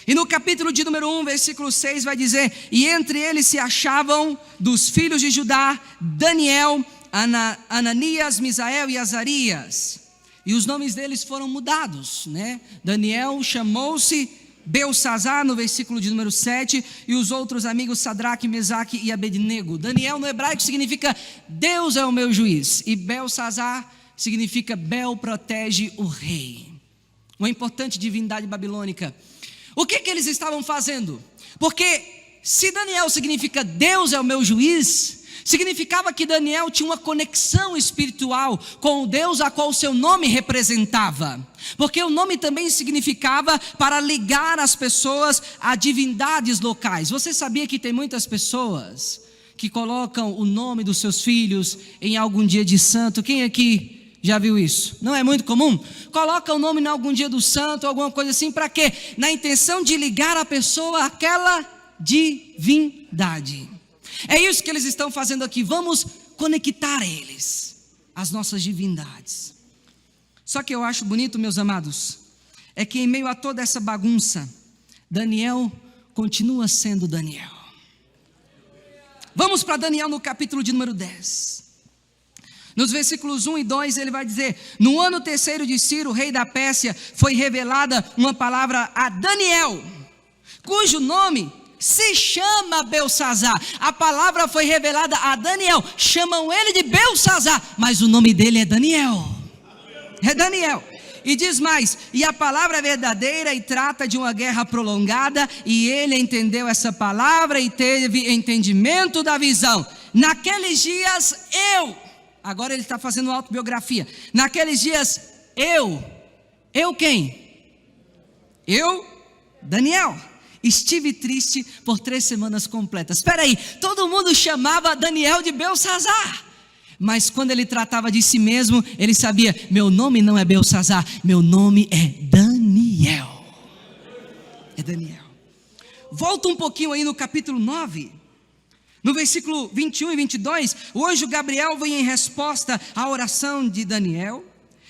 E no capítulo de número 1, versículo 6, vai dizer: e entre eles se achavam dos filhos de Judá Daniel, Ananias, Misael e Azarias. E os nomes deles foram mudados, né? Daniel chamou-se Belsazar, no versículo de número 7, e os outros amigos Sadraque, Mesaque e Abednego. Daniel no hebraico significa Deus é o meu juiz, e Belsazar significa Bel protege o rei. Uma importante divindade babilônica. O que eles estavam fazendo? Porque se Daniel significa Deus é o meu juiz, significava que Daniel tinha uma conexão espiritual com o Deus a qual o seu nome representava. Porque o nome também significava para ligar as pessoas a divindades locais. Você sabia que tem muitas pessoas que colocam o nome dos seus filhos em algum dia de santo. Quem aqui já viu isso? Não é muito comum? Coloca o nome em algum dia do santo, alguma coisa assim, para quê? Na intenção de ligar a pessoa àquela divindade. É isso que eles estão fazendo aqui. Vamos conectar eles às nossas divindades. Só que eu acho bonito, meus amados, é que em meio a toda essa bagunça, Daniel continua sendo Daniel. Vamos para Daniel no capítulo de número 10. Nos versículos 1 e 2 ele vai dizer: no ano terceiro de Ciro, rei da Pérsia, foi revelada uma palavra a Daniel, cujo nome se chama Beltsazar. A palavra foi revelada a Daniel. Chamam ele de Beltsazar, mas o nome dele é Daniel. É Daniel. E diz mais: e a palavra é verdadeira e trata de uma guerra prolongada, e ele entendeu essa palavra e teve entendimento da visão. Naqueles dias agora ele está fazendo autobiografia. Naqueles dias eu quem? Eu, Daniel, estive triste por 3 semanas completas. Espera aí, todo mundo chamava Daniel de Beltsazar, mas quando ele tratava de si mesmo, ele sabia: meu nome não é Beltsazar, meu nome é Daniel. É Daniel. Volta um pouquinho aí no capítulo 9, no versículo 21 e 22, o anjo Gabriel vem em resposta à oração de Daniel.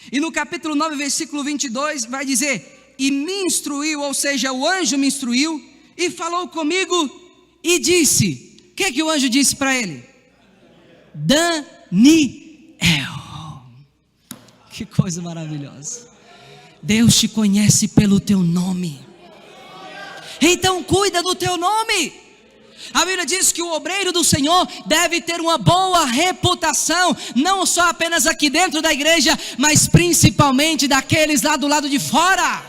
E no capítulo 9, versículo 22, vai dizer: e me instruiu, ou seja, o anjo me instruiu, e falou comigo, e disse. O que o anjo disse para ele? Daniel. Que coisa maravilhosa. Deus te conhece pelo teu nome, então cuida do teu nome. A Bíblia diz que o obreiro do Senhor deve ter uma boa reputação, não só apenas aqui dentro da igreja, mas principalmente daqueles lá do lado de fora.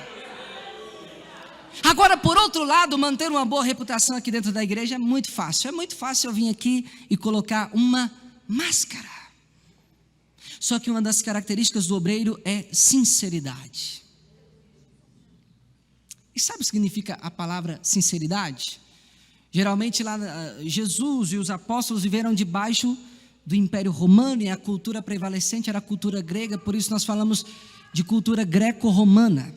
Agora, por outro lado, manter uma boa reputação aqui dentro da igreja é muito fácil. É muito fácil eu vir aqui e colocar uma máscara. Só que uma das características do obreiro é sinceridade. E sabe o que significa a palavra sinceridade? Geralmente lá Jesus e os apóstolos viveram debaixo do Império Romano, e a cultura prevalecente era a cultura grega, por isso nós falamos de cultura greco-romana.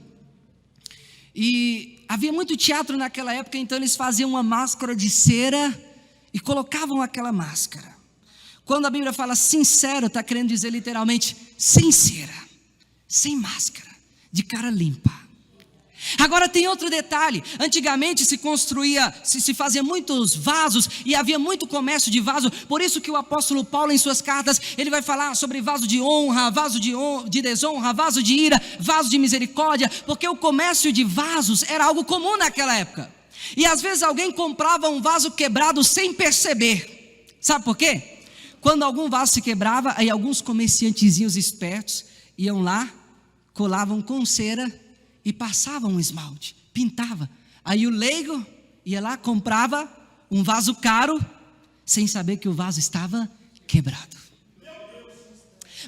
E havia muito teatro naquela época, então eles faziam uma máscara de cera e colocavam aquela máscara. Quando a Bíblia fala sincero, está querendo dizer literalmente sem cera, sem máscara, de cara limpa. Agora tem outro detalhe: antigamente se fazia muitos vasos e havia muito comércio de vaso. Por isso que o apóstolo Paulo, em suas cartas, ele vai falar sobre vaso de honra, vaso de desonra, vaso de ira, vaso de misericórdia, porque o comércio de vasos era algo comum naquela época. E às vezes alguém comprava um vaso quebrado sem perceber. Sabe por quê? Quando algum vaso se quebrava, aí alguns comerciantezinhos espertos iam lá, colavam com cera e passavam um esmalte, pintava. Aí o leigo ia lá, comprava um vaso caro, sem saber que o vaso estava quebrado.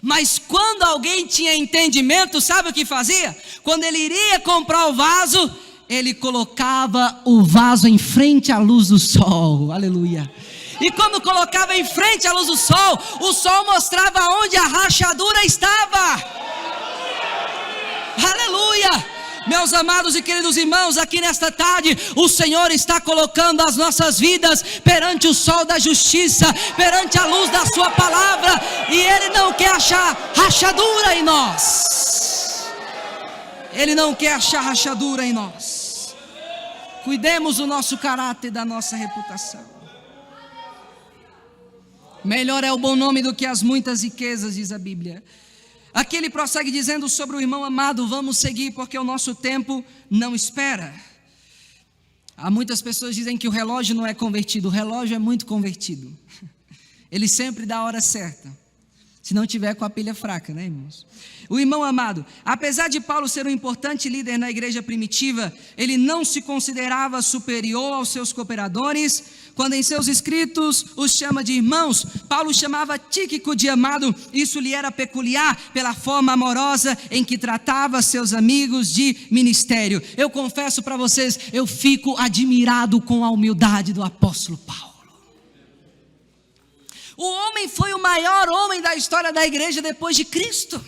Mas quando alguém tinha entendimento, sabe o que fazia? Quando ele iria comprar o vaso, ele colocava o vaso em frente à luz do sol. Aleluia. E quando colocava em frente à luz do sol, o sol mostrava onde a rachadura estava. Aleluia. Meus amados e queridos irmãos, aqui nesta tarde, o Senhor está colocando as nossas vidas perante o sol da justiça, perante a luz da sua palavra, e Ele não quer achar rachadura em nós. Ele não quer achar rachadura em nós. Cuidemos do nosso caráter e da nossa reputação. Melhor é o bom nome do que as muitas riquezas, diz a Bíblia. Aqui ele prossegue dizendo sobre o irmão amado: vamos seguir porque o nosso tempo não espera. Há muitas pessoas que dizem que o relógio não é convertido. O relógio é muito convertido. Ele sempre dá a hora certa, se não tiver com a pilha fraca, né, irmãos? O irmão amado, apesar de Paulo ser um importante líder na igreja primitiva, ele não se considerava superior aos seus cooperadores. Quando em seus escritos os chama de irmãos, Paulo chamava Tíquico de amado. Isso lhe era peculiar pela forma amorosa em que tratava seus amigos de ministério. Eu confesso para vocês, eu fico admirado com a humildade do apóstolo Paulo. homem foi o maior homem da história da igreja depois de Cristo.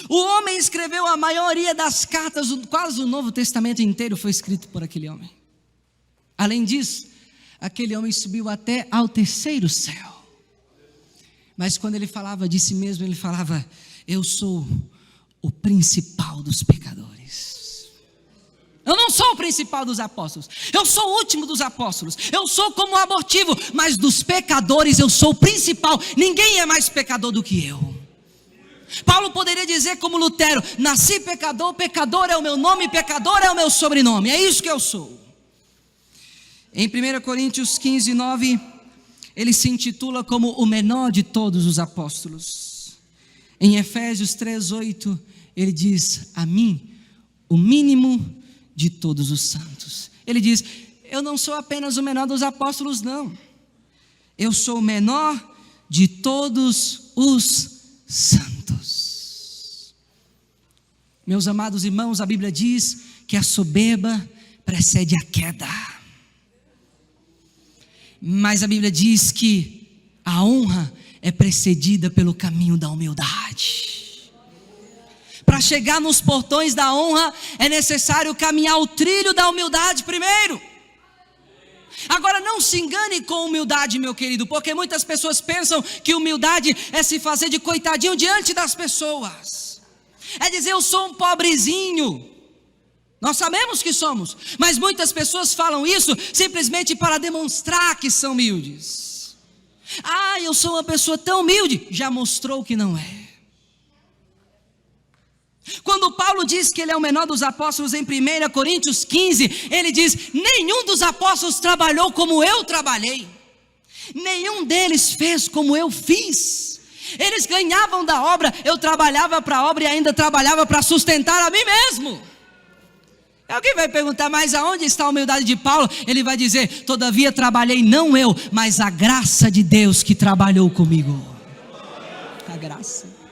O homem escreveu a maioria das cartas, quase o Novo Testamento inteiro foi escrito por aquele homem. Além disso, aquele homem subiu até ao terceiro céu. Mas quando ele falava de si mesmo, ele falava: eu sou o principal dos pecadores. Eu não sou o principal dos apóstolos, eu sou o último dos apóstolos, eu sou como um abortivo, mas dos pecadores eu sou o principal. Ninguém é mais pecador do que eu. Paulo poderia dizer como Lutero: nasci pecador, pecador é o meu nome, pecador é o meu sobrenome, é isso que eu sou. Em 1 Coríntios 15, 9, ele se intitula como o menor de todos os apóstolos. Em Efésios 3, 8, ele diz: a mim, o mínimo de todos os santos. Ele diz: eu não sou apenas o menor dos apóstolos, não. Eu sou o menor de todos os santos. Meus amados irmãos, a Bíblia diz que a soberba precede a queda. Mas a Bíblia diz que a honra é precedida pelo caminho da humildade. Para chegar nos portões da honra é necessário caminhar o trilho da humildade primeiro. Agora não se engane com humildade, meu querido, porque muitas pessoas pensam que humildade é se fazer de coitadinho diante das pessoas. É dizer: eu sou um pobrezinho. Nós sabemos que somos, mas muitas pessoas falam isso simplesmente para demonstrar que são humildes. Ah, eu sou uma pessoa tão humilde, já mostrou que não é. Quando Paulo diz que ele é o menor dos apóstolos em 1 Coríntios 15, ele diz: nenhum dos apóstolos trabalhou como eu trabalhei, nenhum deles fez como eu fiz. Eles ganhavam da obra, eu trabalhava para a obra e ainda trabalhava para sustentar a mim mesmo. Alguém vai perguntar: mas aonde está a humildade de Paulo? Ele vai dizer: todavia trabalhei não eu, mas a graça de Deus que trabalhou comigo. A graça.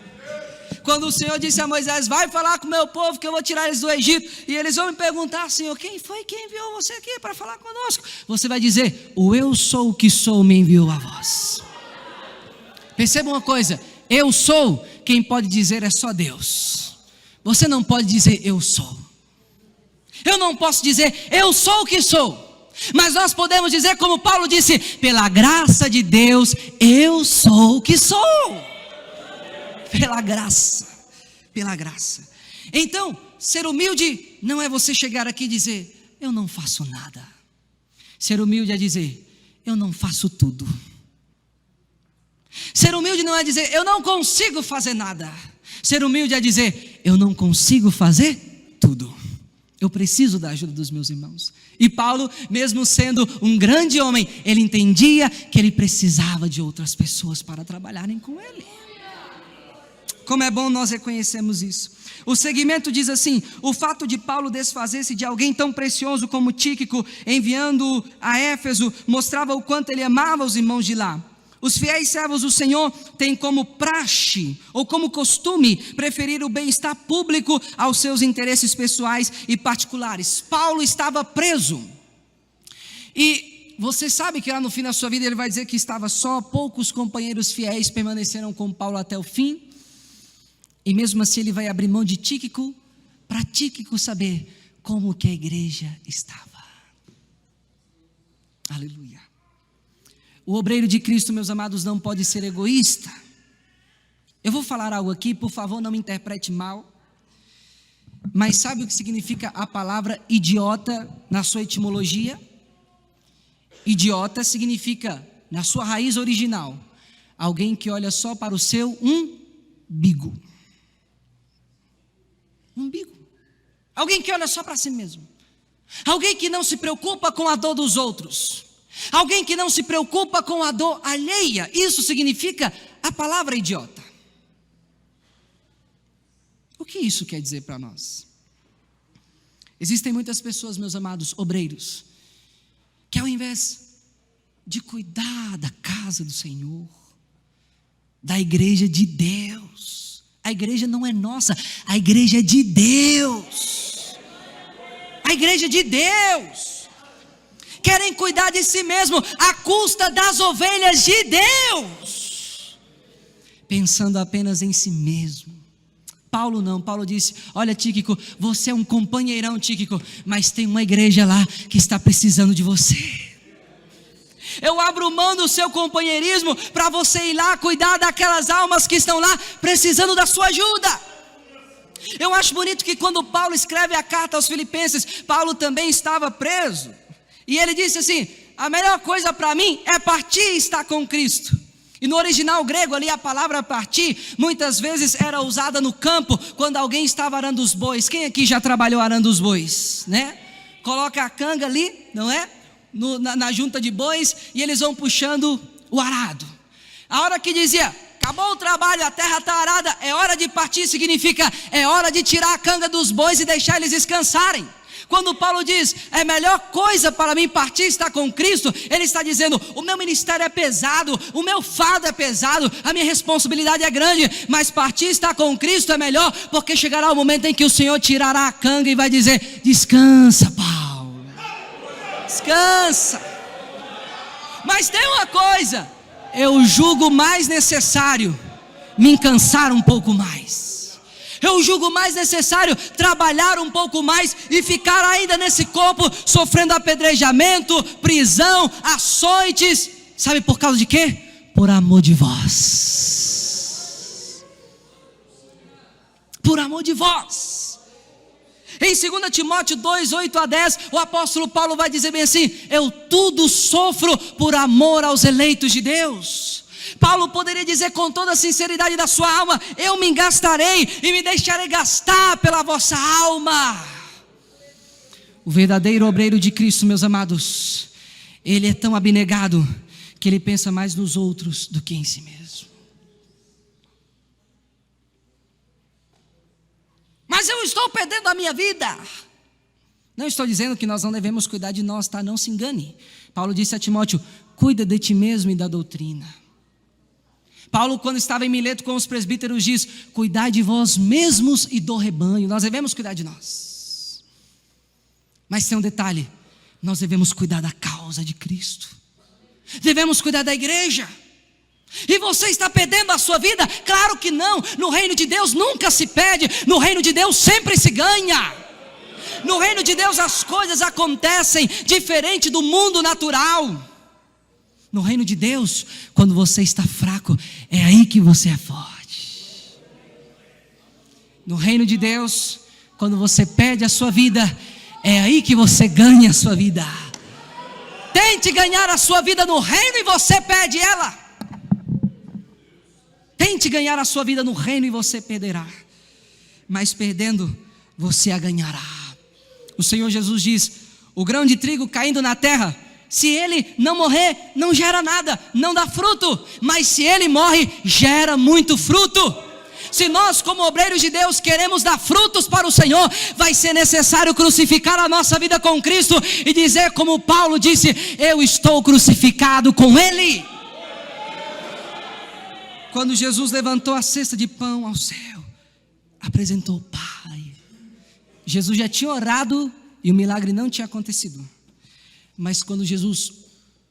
Quando o Senhor disse a Moisés: vai falar com o meu povo que eu vou tirar eles do Egito, e eles vão me perguntar: Senhor, quem foi quem enviou você aqui para falar conosco? Você vai dizer: o eu sou o que sou me enviou a vós. Perceba uma coisa: eu sou, quem pode dizer é só Deus. Você não pode dizer eu sou. Eu não posso dizer eu sou o que sou, mas nós podemos dizer como Paulo disse: pela graça de Deus eu sou o que sou. Pela graça, pela graça. Então, ser humilde não é você chegar aqui e dizer: eu não faço nada. Ser humilde é dizer: eu não faço tudo. Ser humilde não é dizer: eu não consigo fazer nada. Ser humilde é dizer: eu não consigo fazer tudo. Eu preciso da ajuda dos meus irmãos. E Paulo, mesmo sendo um grande homem, ele entendia que ele precisava de outras pessoas para trabalharem com ele. Como é bom nós reconhecermos isso. O segmento diz assim: o fato de Paulo desfazer-se de alguém tão precioso como Tíquico, enviando-o a Éfeso, mostrava o quanto ele amava os irmãos de lá. Os fiéis servos do Senhor têm como praxe ou como costume preferir o bem-estar público aos seus interesses pessoais e particulares. Paulo estava preso. E você sabe que lá no fim da sua vida ele vai dizer que estava só, poucos companheiros fiéis permaneceram com Paulo até o fim. E mesmo assim ele vai abrir mão de Tíquico, para Tíquico saber como que a igreja estava. Aleluia. O obreiro de Cristo, meus amados, não pode ser egoísta. Eu vou falar algo aqui, por favor, não me interprete mal. Mas sabe o que significa a palavra idiota na sua etimologia? Idiota significa, na sua raiz original, alguém que olha só para o seu umbigo. Umbigo. Alguém que olha só para si mesmo. Alguém que não se preocupa com a dor dos outros. Alguém que não se preocupa com a dor alheia. Isso significa a palavra idiota. O que isso quer dizer para nós? Existem muitas pessoas, meus amados obreiros, que ao invés de cuidar da casa do Senhor, da igreja de Deus, a igreja não é nossa, a igreja é de Deus. A igreja é de Deus. querem cuidar de si mesmo à custa das ovelhas de Deus, pensando apenas em si mesmo. Paulo não, Paulo disse: olha, Tíquico, você é um companheirão, Tíquico, mas tem uma igreja lá que está precisando de você. Eu abro mão do seu companheirismo para você ir lá cuidar daquelas almas que estão lá precisando da sua ajuda. Eu acho bonito que quando Paulo escreve a carta aos Filipenses, Paulo também estava preso, e ele disse assim: a melhor coisa para mim é partir e estar com Cristo. E no original grego ali, a palavra partir muitas vezes era usada no campo, quando alguém estava arando os bois. Quem aqui já trabalhou arando os bois, né? Coloca a canga ali, não é? Na junta de bois, e eles vão puxando o arado. A hora que dizia: acabou o trabalho, a terra está arada, é hora de partir, significa é hora de tirar a canga dos bois e deixar eles descansarem. Quando Paulo diz: é a melhor coisa para mim partir estar com Cristo, ele está dizendo: o meu ministério é pesado, o meu fardo é pesado, a minha responsabilidade é grande, mas partir estar com Cristo é melhor, porque chegará o momento em que o Senhor tirará a canga e vai dizer: descansa, Paulo, descansa. Mas tem uma coisa: eu julgo mais necessário me cansar um pouco mais. Eu julgo mais necessário trabalhar um pouco mais e ficar ainda nesse corpo sofrendo apedrejamento, prisão, açoites. Sabe por causa de quê? Por amor de vós. Por amor de vós. Em 2 Timóteo 2, 8 a 10, o apóstolo Paulo vai dizer bem assim: eu tudo sofro por amor aos eleitos de Deus. Paulo poderia dizer com toda a sinceridade da sua alma: eu me engastarei e me deixarei gastar pela vossa alma. O verdadeiro obreiro de Cristo, meus amados, ele é tão abnegado que ele pensa mais nos outros do que em si mesmo. Mas eu estou perdendo a minha vida. Não estou dizendo que nós não devemos cuidar de nós, tá? Não se engane. Paulo disse a Timóteo: cuida de ti mesmo e da doutrina. Paulo, quando estava em Mileto com os presbíteros, diz: cuidai de vós mesmos e do rebanho. Nós devemos cuidar de nós. Mas tem um detalhe: nós devemos cuidar da causa de Cristo. Devemos cuidar da igreja. E você está perdendo a sua vida? Claro que não. No reino de Deus nunca se perde. No reino de Deus sempre se ganha. No reino de Deus as coisas acontecem diferente do mundo natural. No reino de Deus, quando você está fraco, é aí que você é forte. No reino de Deus, quando você perde a sua vida, é aí que você ganha a sua vida. Tente ganhar a sua vida no reino e você perde ela. Tente ganhar a sua vida no reino e você perderá. Mas perdendo, você a ganhará. O Senhor Jesus diz: o grão de trigo caindo na terra, se ele não morrer, não gera nada, não dá fruto. Mas se ele morre, gera muito fruto. Se nós, como obreiros de Deus, queremos dar frutos para o Senhor, vai ser necessário crucificar a nossa vida com Cristo e dizer como Paulo disse: eu estou crucificado com Ele. Quando Jesus levantou a cesta de pão ao céu, apresentou o Pai. Jesus já tinha orado e o milagre não tinha acontecido. Mas quando Jesus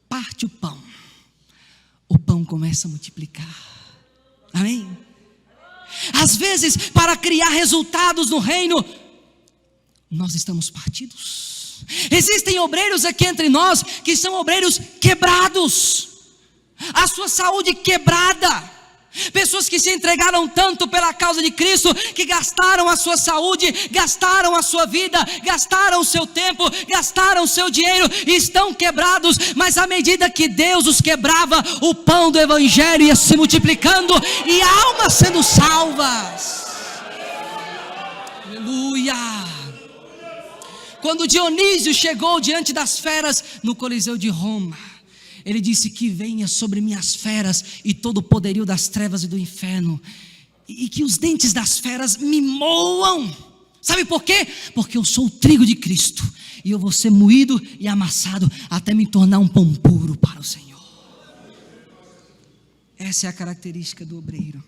parte o pão começa a multiplicar. Amém? Às vezes, para criar resultados no reino, nós estamos partidos. Existem obreiros aqui entre nós que são obreiros quebrados, a sua saúde quebrada. Pessoas que se entregaram tanto pela causa de Cristo, que gastaram a sua saúde, gastaram a sua vida, gastaram o seu tempo, gastaram o seu dinheiro e estão quebrados. Mas à medida que Deus os quebrava, o pão do evangelho ia se multiplicando e almas sendo salvas. Aleluia. Quando Dionísio chegou diante das feras no Coliseu de Roma, ele disse: que venha sobre mim as feras e todo o poderio das trevas e do inferno, e que os dentes das feras me moam. Sabe por quê? Porque eu sou o trigo de Cristo, e eu vou ser moído e amassado até me tornar um pão puro para o Senhor. Essa é a característica do obreiro.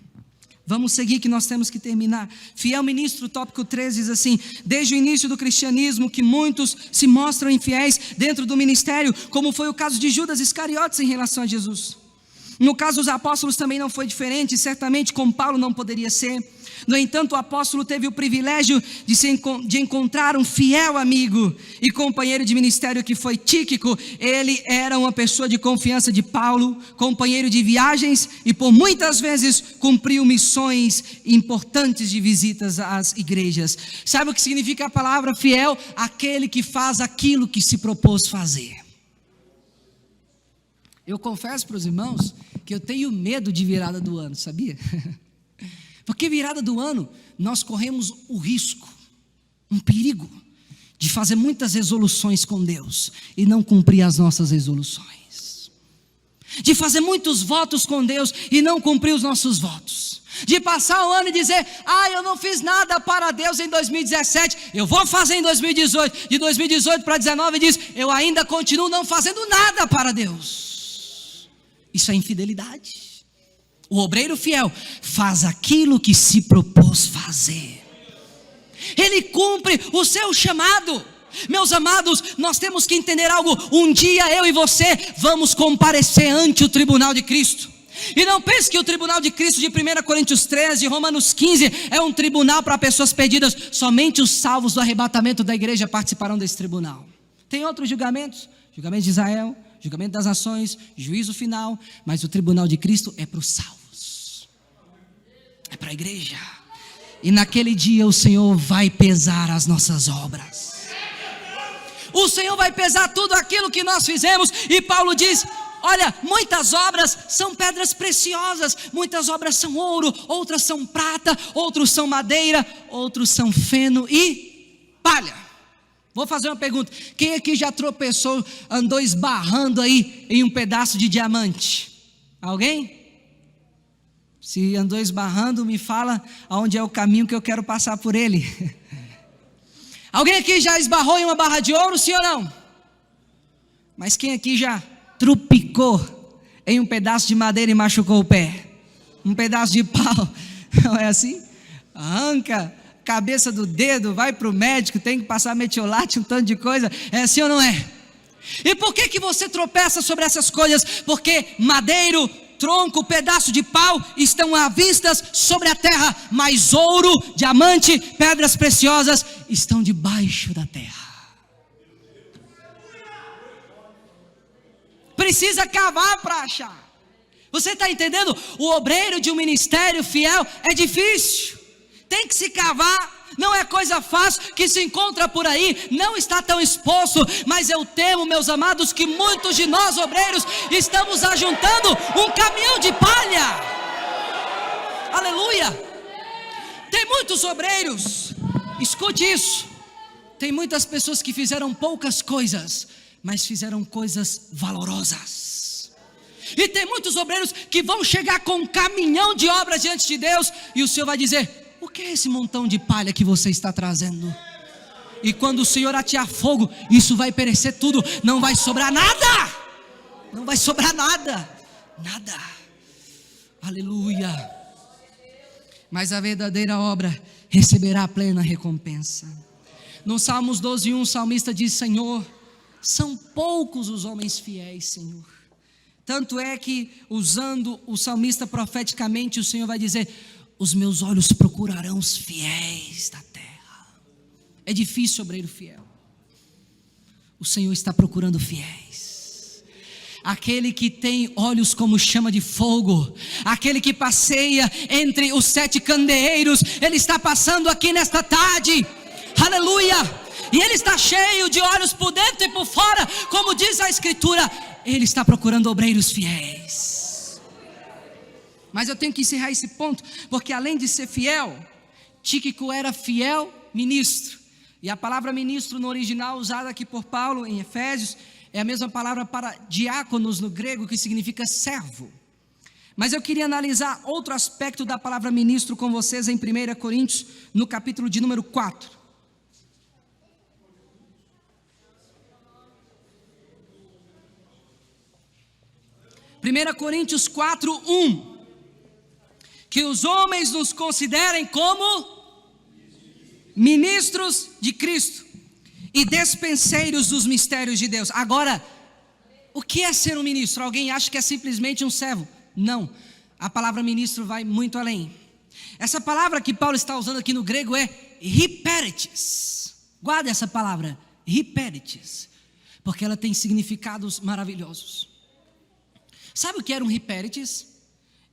Vamos seguir que nós temos que terminar. Fiel ministro, tópico 13, diz assim: desde o início do cristianismo que muitos se mostram infiéis dentro do ministério, como foi o caso de Judas Iscariotes em relação a Jesus. No caso dos apóstolos também não foi diferente, certamente com Paulo não poderia ser. No entanto, o apóstolo teve o privilégio de encontrar um fiel amigo e companheiro de ministério que foi Tíquico. Ele era uma pessoa de confiança de Paulo, companheiro de viagens e por muitas vezes cumpriu missões importantes de visitas às igrejas. Sabe o que significa a palavra fiel? Aquele que faz aquilo que se propôs fazer. Eu confesso para os irmãos que eu tenho medo de virada do ano, sabia? Porque virada do ano, nós corremos o risco, um perigo, de fazer muitas resoluções com Deus e não cumprir as nossas resoluções. De fazer muitos votos com Deus e não cumprir os nossos votos. De passar o ano e dizer: eu não fiz nada para Deus em 2017, eu vou fazer em 2018. De 2018 para 2019 diz: eu ainda continuo não fazendo nada para Deus. Isso é infidelidade. O obreiro fiel faz aquilo que se propôs fazer. Ele cumpre o seu chamado. Meus amados, nós temos que entender algo. Um dia eu e você vamos comparecer ante o tribunal de Cristo. E não pense que o tribunal de Cristo de 1 Coríntios 13, Romanos 15 é um tribunal para pessoas perdidas. Somente os salvos do arrebatamento da igreja participarão desse tribunal. Tem outros julgamentos, julgamento de Israel, julgamento das nações, juízo final, mas o tribunal de Cristo é para os salvos, é para a igreja. E naquele dia o Senhor vai pesar as nossas obras, o Senhor vai pesar tudo aquilo que nós fizemos. E Paulo diz: olha, muitas obras são pedras preciosas, muitas obras são ouro, outras são prata, outros são madeira, outros são feno e palha. Vou fazer uma pergunta: quem aqui já tropeçou, andou esbarrando aí em um pedaço de diamante? Alguém? Se andou esbarrando, me fala aonde é o caminho que eu quero passar por ele. Alguém aqui já esbarrou em uma barra de ouro, sim ou não? Mas quem aqui já trupicou em um pedaço de madeira e machucou o pé? Um pedaço de pau, não é assim? Arranca cabeça do dedo, vai para o médico, tem que passar metiolate, um tanto de coisa. É assim ou não é? E por que você tropeça sobre essas coisas? Porque madeiro, tronco, pedaço de pau estão à vista sobre a terra, mas ouro, diamante, pedras preciosas estão debaixo da terra. Precisa cavar para achar. Você está entendendo? O obreiro de um ministério fiel é difícil. Tem que se cavar, não é coisa fácil que se encontra por aí, não está tão exposto, mas eu temo, meus amados, que muitos de nós obreiros estamos ajuntando um caminhão de palha. Aleluia! Tem muitos obreiros, escute isso, tem muitas pessoas que fizeram poucas coisas, mas fizeram coisas valorosas. E tem muitos obreiros que vão chegar com um caminhão de obras diante de Deus, e o Senhor vai dizer: o que é esse montão de palha que você está trazendo? E quando o Senhor atear fogo, isso vai perecer tudo, não vai sobrar nada. Não vai sobrar nada. Nada. Aleluia. Mas a verdadeira obra receberá a plena recompensa. No Salmos 12:1, o salmista diz: Senhor, são poucos os homens fiéis, Senhor. Tanto é que, usando o salmista profeticamente, o Senhor vai dizer: os meus olhos procurarão os fiéis da terra. É difícil, obreiro fiel. O Senhor está procurando fiéis. Aquele que tem olhos como chama de fogo, aquele que passeia entre os 7 candeeiros, ele está passando aqui nesta tarde. Aleluia! E ele está cheio de olhos por dentro e por fora, como diz a Escritura. Ele está procurando obreiros fiéis. Mas eu tenho que encerrar esse ponto, porque além de ser fiel, Tíquico era fiel ministro. E a palavra ministro no original usada aqui por Paulo em Efésios é a mesma palavra para diáconos no grego, que significa servo. Mas eu queria analisar outro aspecto da palavra ministro com vocês em 1 Coríntios, no capítulo de número 4. 1 Coríntios 4:1. que os homens nos considerem como ministros de Cristo e despenseiros dos mistérios de Deus. Agora, o que é ser um ministro? Alguém acha que é simplesmente um servo? Não, a palavra ministro vai muito além. Essa palavra que Paulo está usando aqui no grego é hiperetes. Guarda essa palavra, hiperetes, porque ela tem significados maravilhosos. Sabe o que era um hiperetes?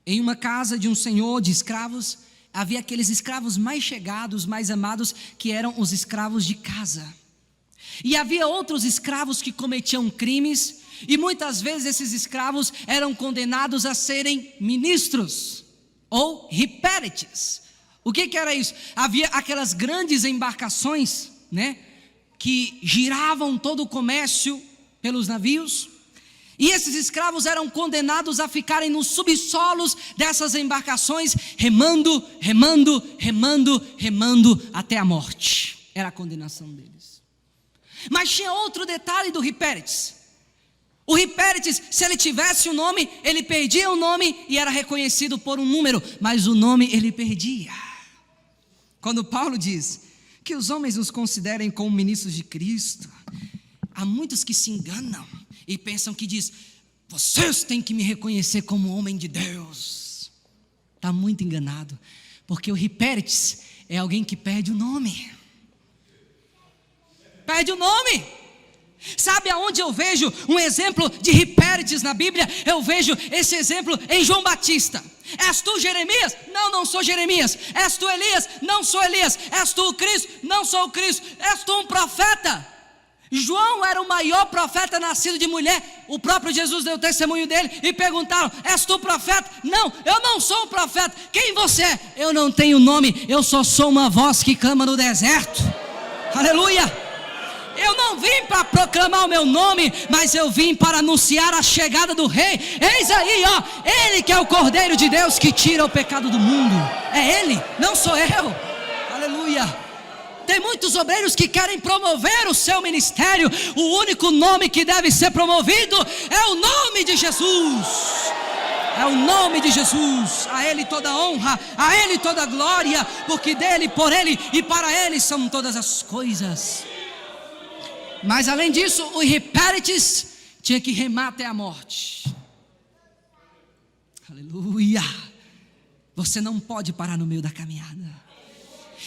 Em uma casa de um senhor de escravos, havia aqueles escravos mais chegados, mais amados, que eram os escravos de casa. E havia outros escravos que cometiam crimes, e muitas vezes esses escravos eram condenados a serem ministros, ou hiperetes. O que era isso? Havia aquelas grandes embarcações, né, que giravam todo o comércio pelos navios, e esses escravos eram condenados a ficarem nos subsolos dessas embarcações, remando, remando, remando, remando até a morte. Era a condenação deles. Mas tinha outro detalhe do hiperetes. O hiperetes, se ele tivesse um nome, ele perdia o nome e era reconhecido por um número, mas o nome ele perdia. Quando Paulo diz que os homens nos considerem como ministros de Cristo, há muitos que se enganam e pensam que diz, vocês têm que me reconhecer como homem de Deus. Está muito enganado, porque o hiperetes é alguém que perde o nome. Perde o nome. Sabe aonde eu vejo um exemplo de hiperetes na Bíblia? Eu vejo esse exemplo em João Batista. És tu Jeremias? Não, não sou Jeremias. És tu Elias? Não sou Elias. És tu o Cristo? Não sou o Cristo. És tu um profeta? João era o maior profeta nascido de mulher. O próprio Jesus deu testemunho dele e perguntaram, és tu profeta? Não, eu não sou um profeta. Quem você é? Eu não tenho nome, eu só sou uma voz que clama no deserto. Aleluia. Eu não vim para proclamar o meu nome, mas eu vim para anunciar a chegada do rei. Eis aí, ó, ele que é o Cordeiro de Deus que tira o pecado do mundo. É ele, não sou eu. Aleluia. Tem muitos obreiros que querem promover o seu ministério. O único nome que deve ser promovido é o nome de Jesus. É o nome de Jesus. A Ele toda honra, a Ele toda glória, porque dele, por Ele e para Ele são todas as coisas. Mas além disso, o hiperetes tinha que remar até a morte. Aleluia. Você não pode parar no meio da caminhada.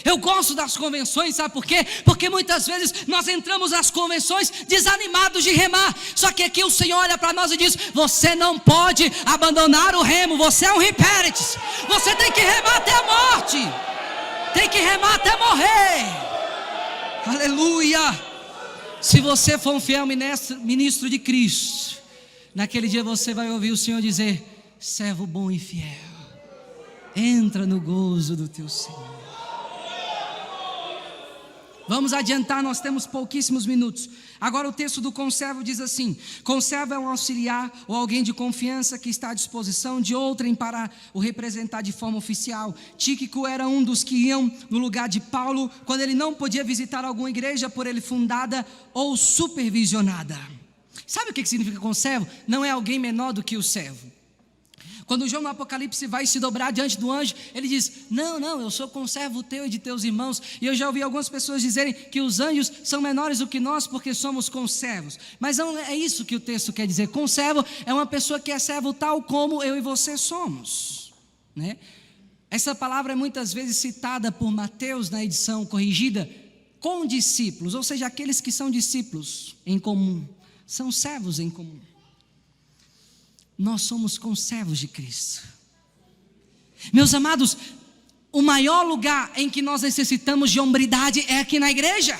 Eu gosto das convenções, sabe por quê? Porque muitas vezes nós entramos nas convenções desanimados de remar. Só que aqui o Senhor olha para nós e diz, você não pode abandonar o remo, você é um hiperetes. Você tem que remar até a morte. Tem que remar até morrer. Aleluia. Se você for um fiel ministro de Cristo, naquele dia você vai ouvir o Senhor dizer, servo bom e fiel, entra no gozo do teu Senhor. Vamos adiantar, nós temos pouquíssimos minutos. Agora o texto do conservo diz assim, conservo é um auxiliar ou alguém de confiança que está à disposição de outrem para o representar de forma oficial. Tíquico era um dos que iam no lugar de Paulo quando ele não podia visitar alguma igreja por ele fundada ou supervisionada. Sabe o que significa conservo? Não é alguém menor do que o servo. Quando João no Apocalipse vai se dobrar diante do anjo, ele diz, não, eu sou conservo teu e de teus irmãos. E eu já ouvi algumas pessoas dizerem que os anjos são menores do que nós porque somos conservos. Mas não é isso que o texto quer dizer. Conservo é uma pessoa que é servo tal como eu e você somos, né? Essa palavra é muitas vezes citada por Mateus na edição corrigida, com discípulos, ou seja, aqueles que são discípulos em comum, são servos em comum. Nós somos conservos de Cristo. Meus amados, o maior lugar em que nós necessitamos de hombridade é aqui na igreja.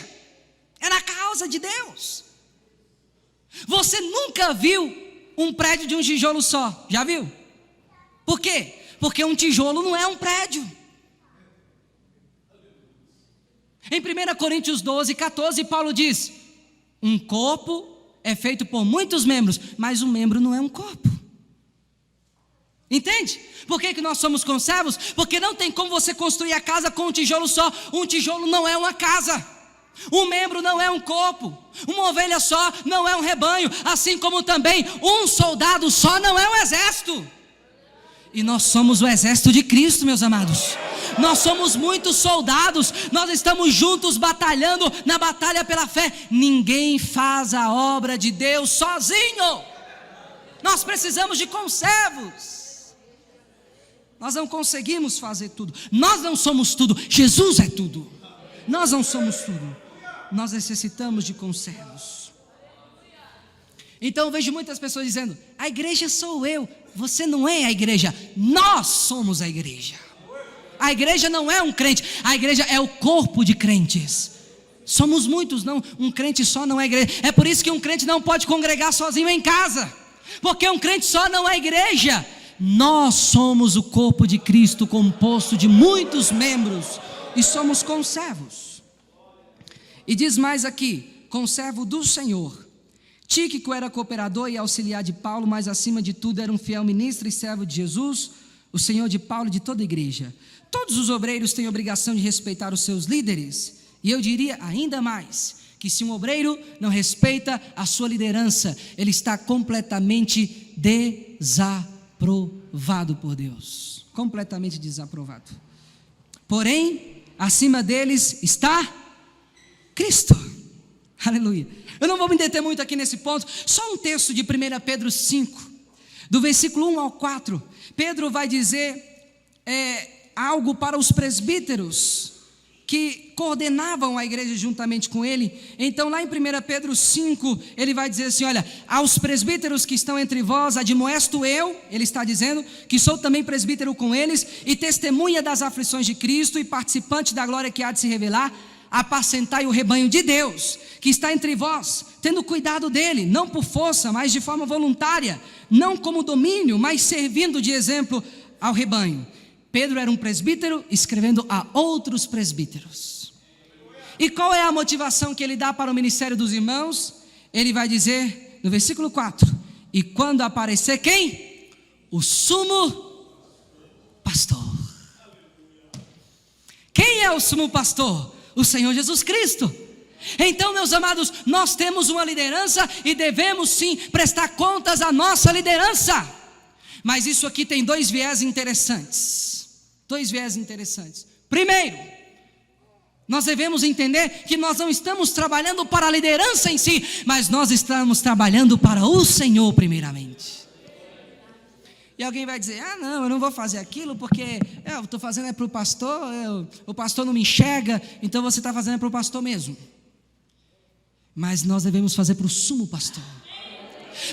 É na causa de Deus. Você nunca viu um prédio de um tijolo só, já viu? Por quê? Porque um tijolo não é um prédio. Em 1 Coríntios 12, 14, Paulo diz, um corpo é feito por muitos membros, mas um membro não é um corpo. Entende? Por que nós somos conservos? Porque não tem como você construir a casa com um tijolo só. Um tijolo não é uma casa. Um membro não é um corpo. Uma ovelha só não é um rebanho. Assim como também um soldado só não é um exército. E nós somos o exército de Cristo, meus amados. Nós somos muitos soldados, nós estamos juntos batalhando na batalha pela fé. Ninguém faz a obra de Deus sozinho. Nós precisamos de conservos. Nós não conseguimos fazer tudo. Nós não somos tudo. Jesus é tudo. Nós não somos tudo. Nós necessitamos de conservos. Então eu vejo muitas pessoas dizendo: a igreja sou eu. Você não é a igreja, nós somos a igreja. A igreja não é um crente, a igreja é o corpo de crentes. Somos muitos, não, um crente só não é igreja. É por isso que um crente não pode congregar sozinho em casa, porque um crente só não é igreja. Nós somos o corpo de Cristo, composto de muitos membros, e somos conservos. E diz mais aqui: conservo do Senhor. Tíquico era cooperador e auxiliar de Paulo, mas acima de tudo era um fiel ministro e servo de Jesus, o Senhor de Paulo e de toda a igreja. Todos os obreiros têm obrigação de respeitar os seus líderes, e eu diria ainda mais, que se um obreiro não respeita a sua liderança, ele está completamente desaprovado por Deus, completamente desaprovado. Porém, acima deles está Cristo. Aleluia. Eu não vou me deter muito aqui nesse ponto. Só um texto de 1 Pedro 5, do versículo 1 ao 4. Pedro vai dizer algo para os presbíteros que coordenavam a igreja juntamente com ele. Então lá em 1 Pedro 5, ele vai dizer assim: olha, aos presbíteros que estão entre vós, admoesto eu, ele está dizendo, que sou também presbítero com eles, e testemunha das aflições de Cristo, e participante da glória que há de se revelar. Apacentai o rebanho de Deus, que está entre vós, tendo cuidado dele, não por força, mas de forma voluntária, não como domínio, mas servindo de exemplo ao rebanho. Pedro era um presbítero, escrevendo a outros presbíteros. E qual é a motivação que ele dá para o ministério dos irmãos? Ele vai dizer, no versículo 4, e quando aparecer quem? O sumo pastor. Quem é o sumo pastor? O Senhor Jesus Cristo. Então, meus amados, nós temos uma liderança e devemos sim prestar contas à nossa liderança. Mas isso aqui tem dois viés interessantes. Primeiro, nós devemos entender que nós não estamos trabalhando para a liderança em si, mas nós estamos trabalhando para o Senhor primeiramente. E alguém vai dizer: ah não, eu não vou fazer aquilo porque eu estou fazendo para o pastor, o pastor não me enxerga, então você está fazendo para o pastor mesmo. Mas nós devemos fazer para o sumo pastor,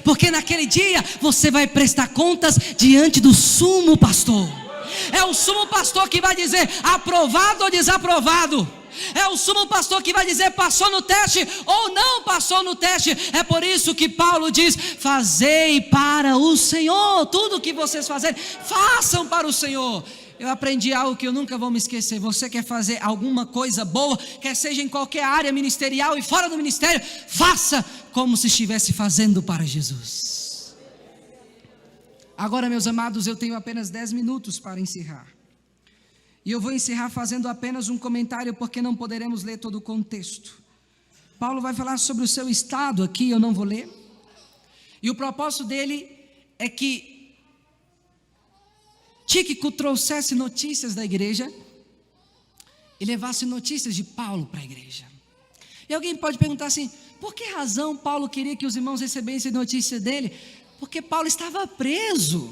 porque naquele dia você vai prestar contas diante do sumo pastor. É o sumo pastor que vai dizer aprovado ou desaprovado. É o sumo pastor que vai dizer passou no teste ou não passou no teste. É por isso que Paulo diz: fazei para o Senhor. Tudo que vocês fazerem, façam para o Senhor. Eu aprendi algo que eu nunca vou me esquecer. Você quer fazer alguma coisa boa, quer seja em qualquer área ministerial e fora do ministério, faça como se estivesse fazendo para Jesus. Agora, meus amados, eu tenho apenas 10 minutos para encerrar. E eu vou encerrar fazendo apenas um comentário, porque não poderemos ler todo o contexto. Paulo vai falar sobre o seu estado aqui, eu não vou ler. E o propósito dele é que Tíquico trouxesse notícias da igreja e levasse notícias de Paulo para a igreja. E alguém pode perguntar assim: por que razão Paulo queria que os irmãos recebessem notícia dele? Porque Paulo estava preso.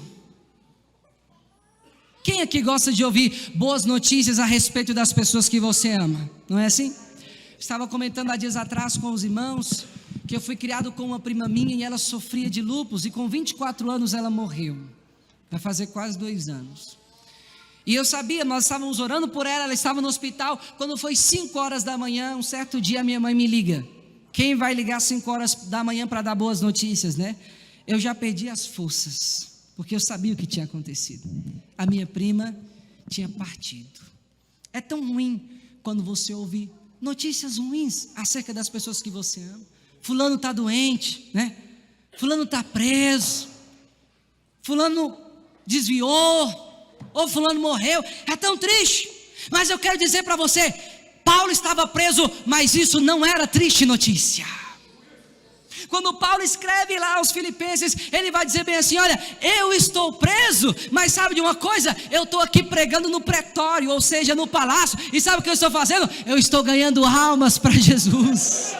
Quem aqui gosta de ouvir boas notícias a respeito das pessoas que você ama? Não é assim? Estava comentando há dias atrás com os irmãos que eu fui criado com uma prima minha e ela sofria de lúpus, e com 24 anos ela morreu. Vai fazer quase 2 anos. E eu sabia, nós estávamos orando por ela, ela estava no hospital. Quando foi 5 horas da manhã, um certo dia a minha mãe me liga. Quem vai ligar 5 horas da manhã para dar boas notícias, né? Eu já perdi as forças, porque eu sabia o que tinha acontecido. A minha prima tinha partido. É tão ruim quando você ouve notícias ruins acerca das pessoas que você ama. Fulano está doente, né? Fulano está preso. Fulano desviou. Ou fulano morreu. É tão triste. Mas eu quero dizer para você: Paulo estava preso, mas isso não era triste notícia. Quando Paulo escreve lá aos Filipenses, ele vai dizer bem assim: olha, eu estou preso, mas sabe de uma coisa? Eu estou aqui pregando no pretório, ou seja, no palácio, e sabe o que eu estou fazendo? Eu estou ganhando almas para Jesus.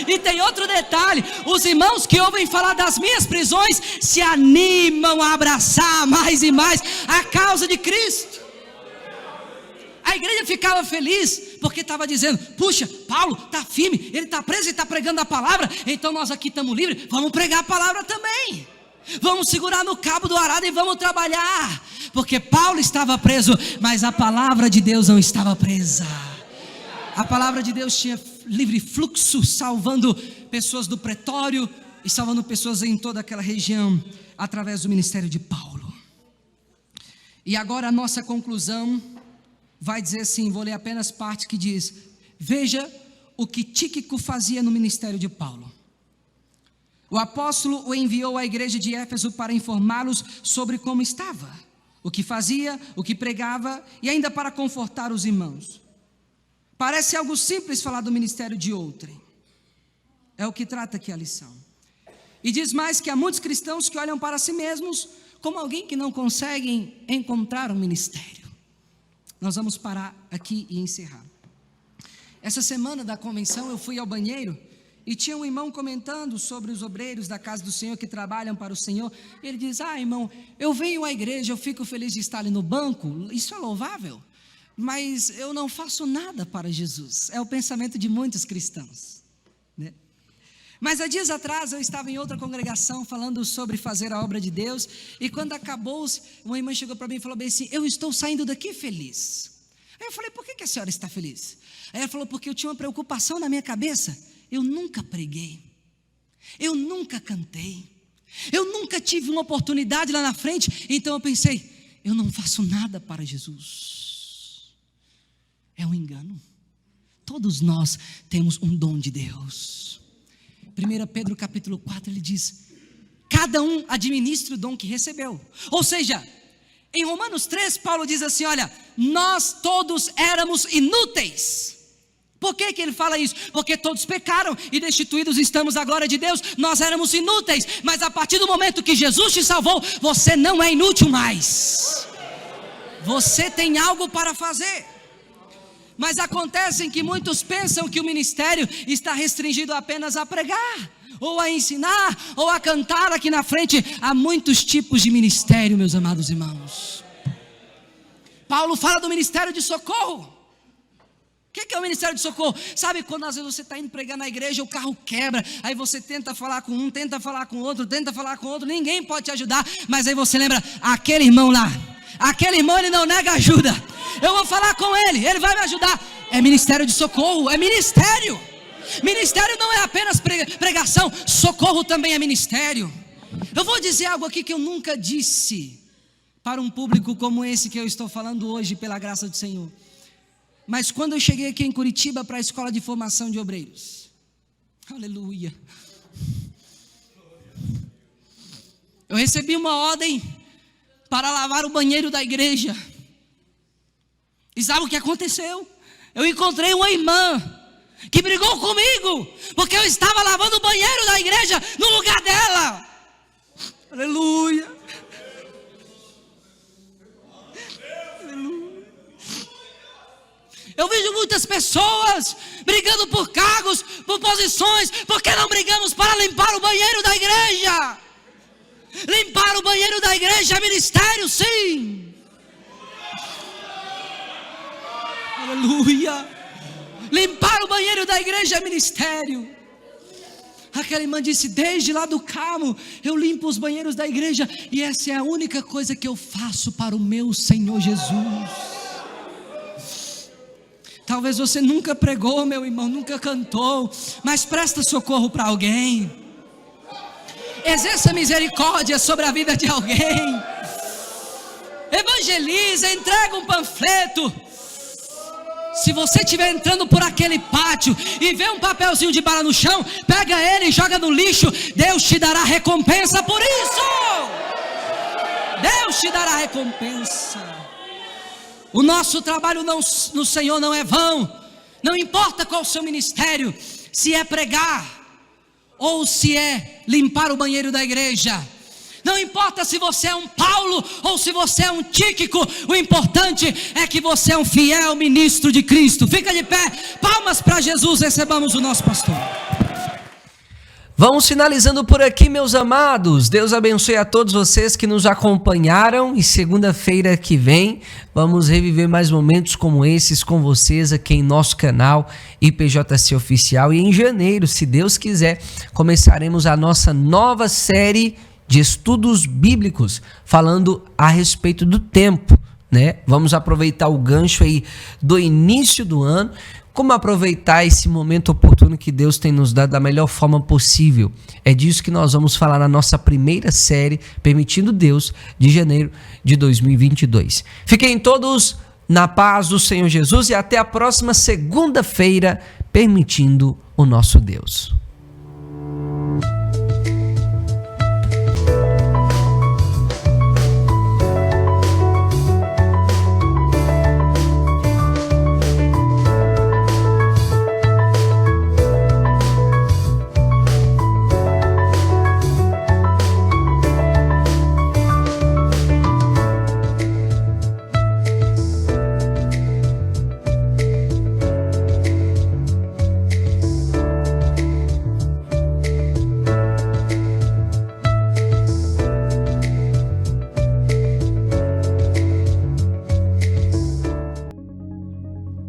E tem outro detalhe: os irmãos que ouvem falar das minhas prisões se animam a abraçar mais e mais a causa de Cristo. A igreja ficava feliz, porque estava dizendo: puxa, Paulo está firme, ele está preso e está pregando a palavra, então nós aqui estamos livres, vamos pregar a palavra também, vamos segurar no cabo do arado e vamos trabalhar, porque Paulo estava preso, mas a palavra de Deus não estava presa. A palavra de Deus tinha livre fluxo, salvando pessoas do pretório e salvando pessoas em toda aquela região, através do ministério de Paulo. E agora a nossa conclusão vai dizer assim, vou ler apenas parte que diz: veja o que Tíquico fazia no ministério de Paulo. O apóstolo o enviou à igreja de Éfeso para informá-los sobre como estava, o que fazia, o que pregava, e ainda para confortar os irmãos. Parece algo simples falar do ministério de outrem. É o que trata aqui a lição. E diz mais que há muitos cristãos que olham para si mesmos como alguém que não conseguem encontrar um ministério. Nós vamos parar aqui e encerrar. Essa semana da convenção eu fui ao banheiro e tinha um irmão comentando sobre os obreiros da casa do Senhor que trabalham para o Senhor. Ele diz: irmão, eu venho à igreja, eu fico feliz de estar ali no banco, isso é louvável, mas eu não faço nada para Jesus. É o pensamento de muitos cristãos, né? Mas há dias atrás eu estava em outra congregação falando sobre fazer a obra de Deus, e quando acabou, uma irmã chegou para mim e falou bem assim: eu estou saindo daqui feliz. Aí eu falei: por que a senhora está feliz? Aí ela falou: porque eu tinha uma preocupação na minha cabeça, eu nunca preguei, eu nunca cantei, eu nunca tive uma oportunidade lá na frente, então eu pensei: eu não faço nada para Jesus. É um engano. Todos nós temos um dom de Deus. 1 Pedro capítulo 4, ele diz: cada um administra o dom que recebeu. Ou seja, em Romanos 3, Paulo diz assim: olha, nós todos éramos inúteis. Por que ele fala isso? Porque todos pecaram e destituídos estamos da glória de Deus. Nós éramos inúteis, mas a partir do momento que Jesus te salvou, você não é inútil mais. Você tem algo para fazer. Mas acontece que muitos pensam que o ministério está restringido apenas a pregar, ou a ensinar, ou a cantar aqui na frente. Há muitos tipos de ministério, meus amados irmãos. Paulo fala do ministério de socorro. O que é o ministério de socorro? Sabe quando às vezes você está indo pregar na igreja, o carro quebra, aí você tenta falar com um, tenta falar com outro, ninguém pode te ajudar, mas aí você lembra: aquele irmão lá, aquele irmão, ele não nega ajuda, eu vou falar com ele, ele vai me ajudar. É ministério de socorro, é ministério. Ministério não é apenas pregação, socorro também é ministério. Eu vou dizer algo aqui que eu nunca disse para um público como esse que eu estou falando hoje, pela graça do Senhor. Mas quando eu cheguei aqui em Curitiba para a escola de formação de obreiros, aleluia, eu recebi uma ordem para lavar o banheiro da igreja. E sabe o que aconteceu? Eu encontrei uma irmã que brigou comigo, porque eu estava lavando o banheiro da igreja no lugar dela. Aleluia. Eu vejo muitas pessoas brigando por cargos, por posições. Por que não brigamos para limpar o banheiro da igreja? Limpar o banheiro da igreja é ministério, sim. Aleluia. Limpar o banheiro da igreja é ministério. Aquela irmã disse: desde lá do Carmo eu limpo os banheiros da igreja, e essa é a única coisa que eu faço para o meu Senhor Jesus. Talvez você nunca pregou, meu irmão, nunca cantou, mas presta socorro para alguém. Exerça misericórdia sobre a vida de alguém. Evangeliza, entrega um panfleto. Se você estiver entrando por aquele pátio e vê um papelzinho de bala no chão, pega ele e joga no lixo. Deus te dará recompensa por isso. Deus te dará recompensa. O nosso trabalho no Senhor não é vão. Não importa qual o seu ministério, se é pregar, ou se é limpar o banheiro da igreja. Não importa se você é um Paulo ou se você é um Tíquico, o importante é que você é um fiel ministro de Cristo. Fica de pé, palmas para Jesus, recebamos o nosso pastor. Vamos finalizando por aqui, meus amados. Deus abençoe a todos vocês que nos acompanharam. E segunda-feira que vem, vamos reviver mais momentos como esses com vocês aqui em nosso canal IPJC Oficial. E em janeiro, se Deus quiser, começaremos a nossa nova série de estudos bíblicos, falando a respeito do tempo, né? Vamos aproveitar o gancho aí do início do ano. Como aproveitar esse momento oportuno que Deus tem nos dado da melhor forma possível? É disso que nós vamos falar na nossa primeira série, Permitindo Deus, de janeiro de 2022. Fiquem todos na paz do Senhor Jesus e até a próxima segunda-feira, permitindo o nosso Deus.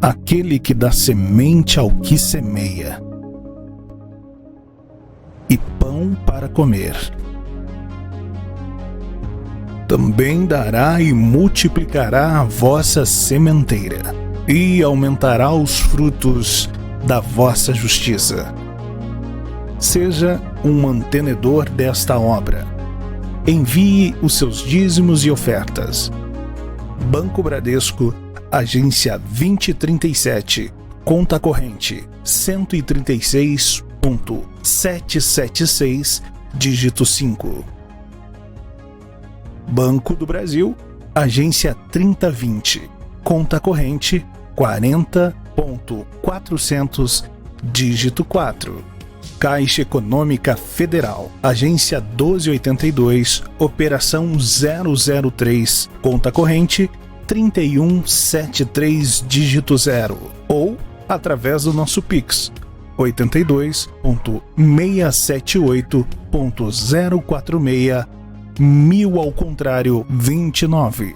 Aquele que dá semente ao que semeia, e pão para comer, também dará e multiplicará a vossa sementeira, e aumentará os frutos da vossa justiça. Seja um mantenedor desta obra. Envie os seus dízimos e ofertas. Banco Bradesco, agência 2037, conta corrente 136.776, dígito 5. Banco do Brasil, agência 3020, conta corrente 40.400, dígito 4. Caixa Econômica Federal, agência 1282, operação 003, conta corrente 3173, dígito 0, ou através do nosso Pix 82.678.046 1000 ao contrário 29.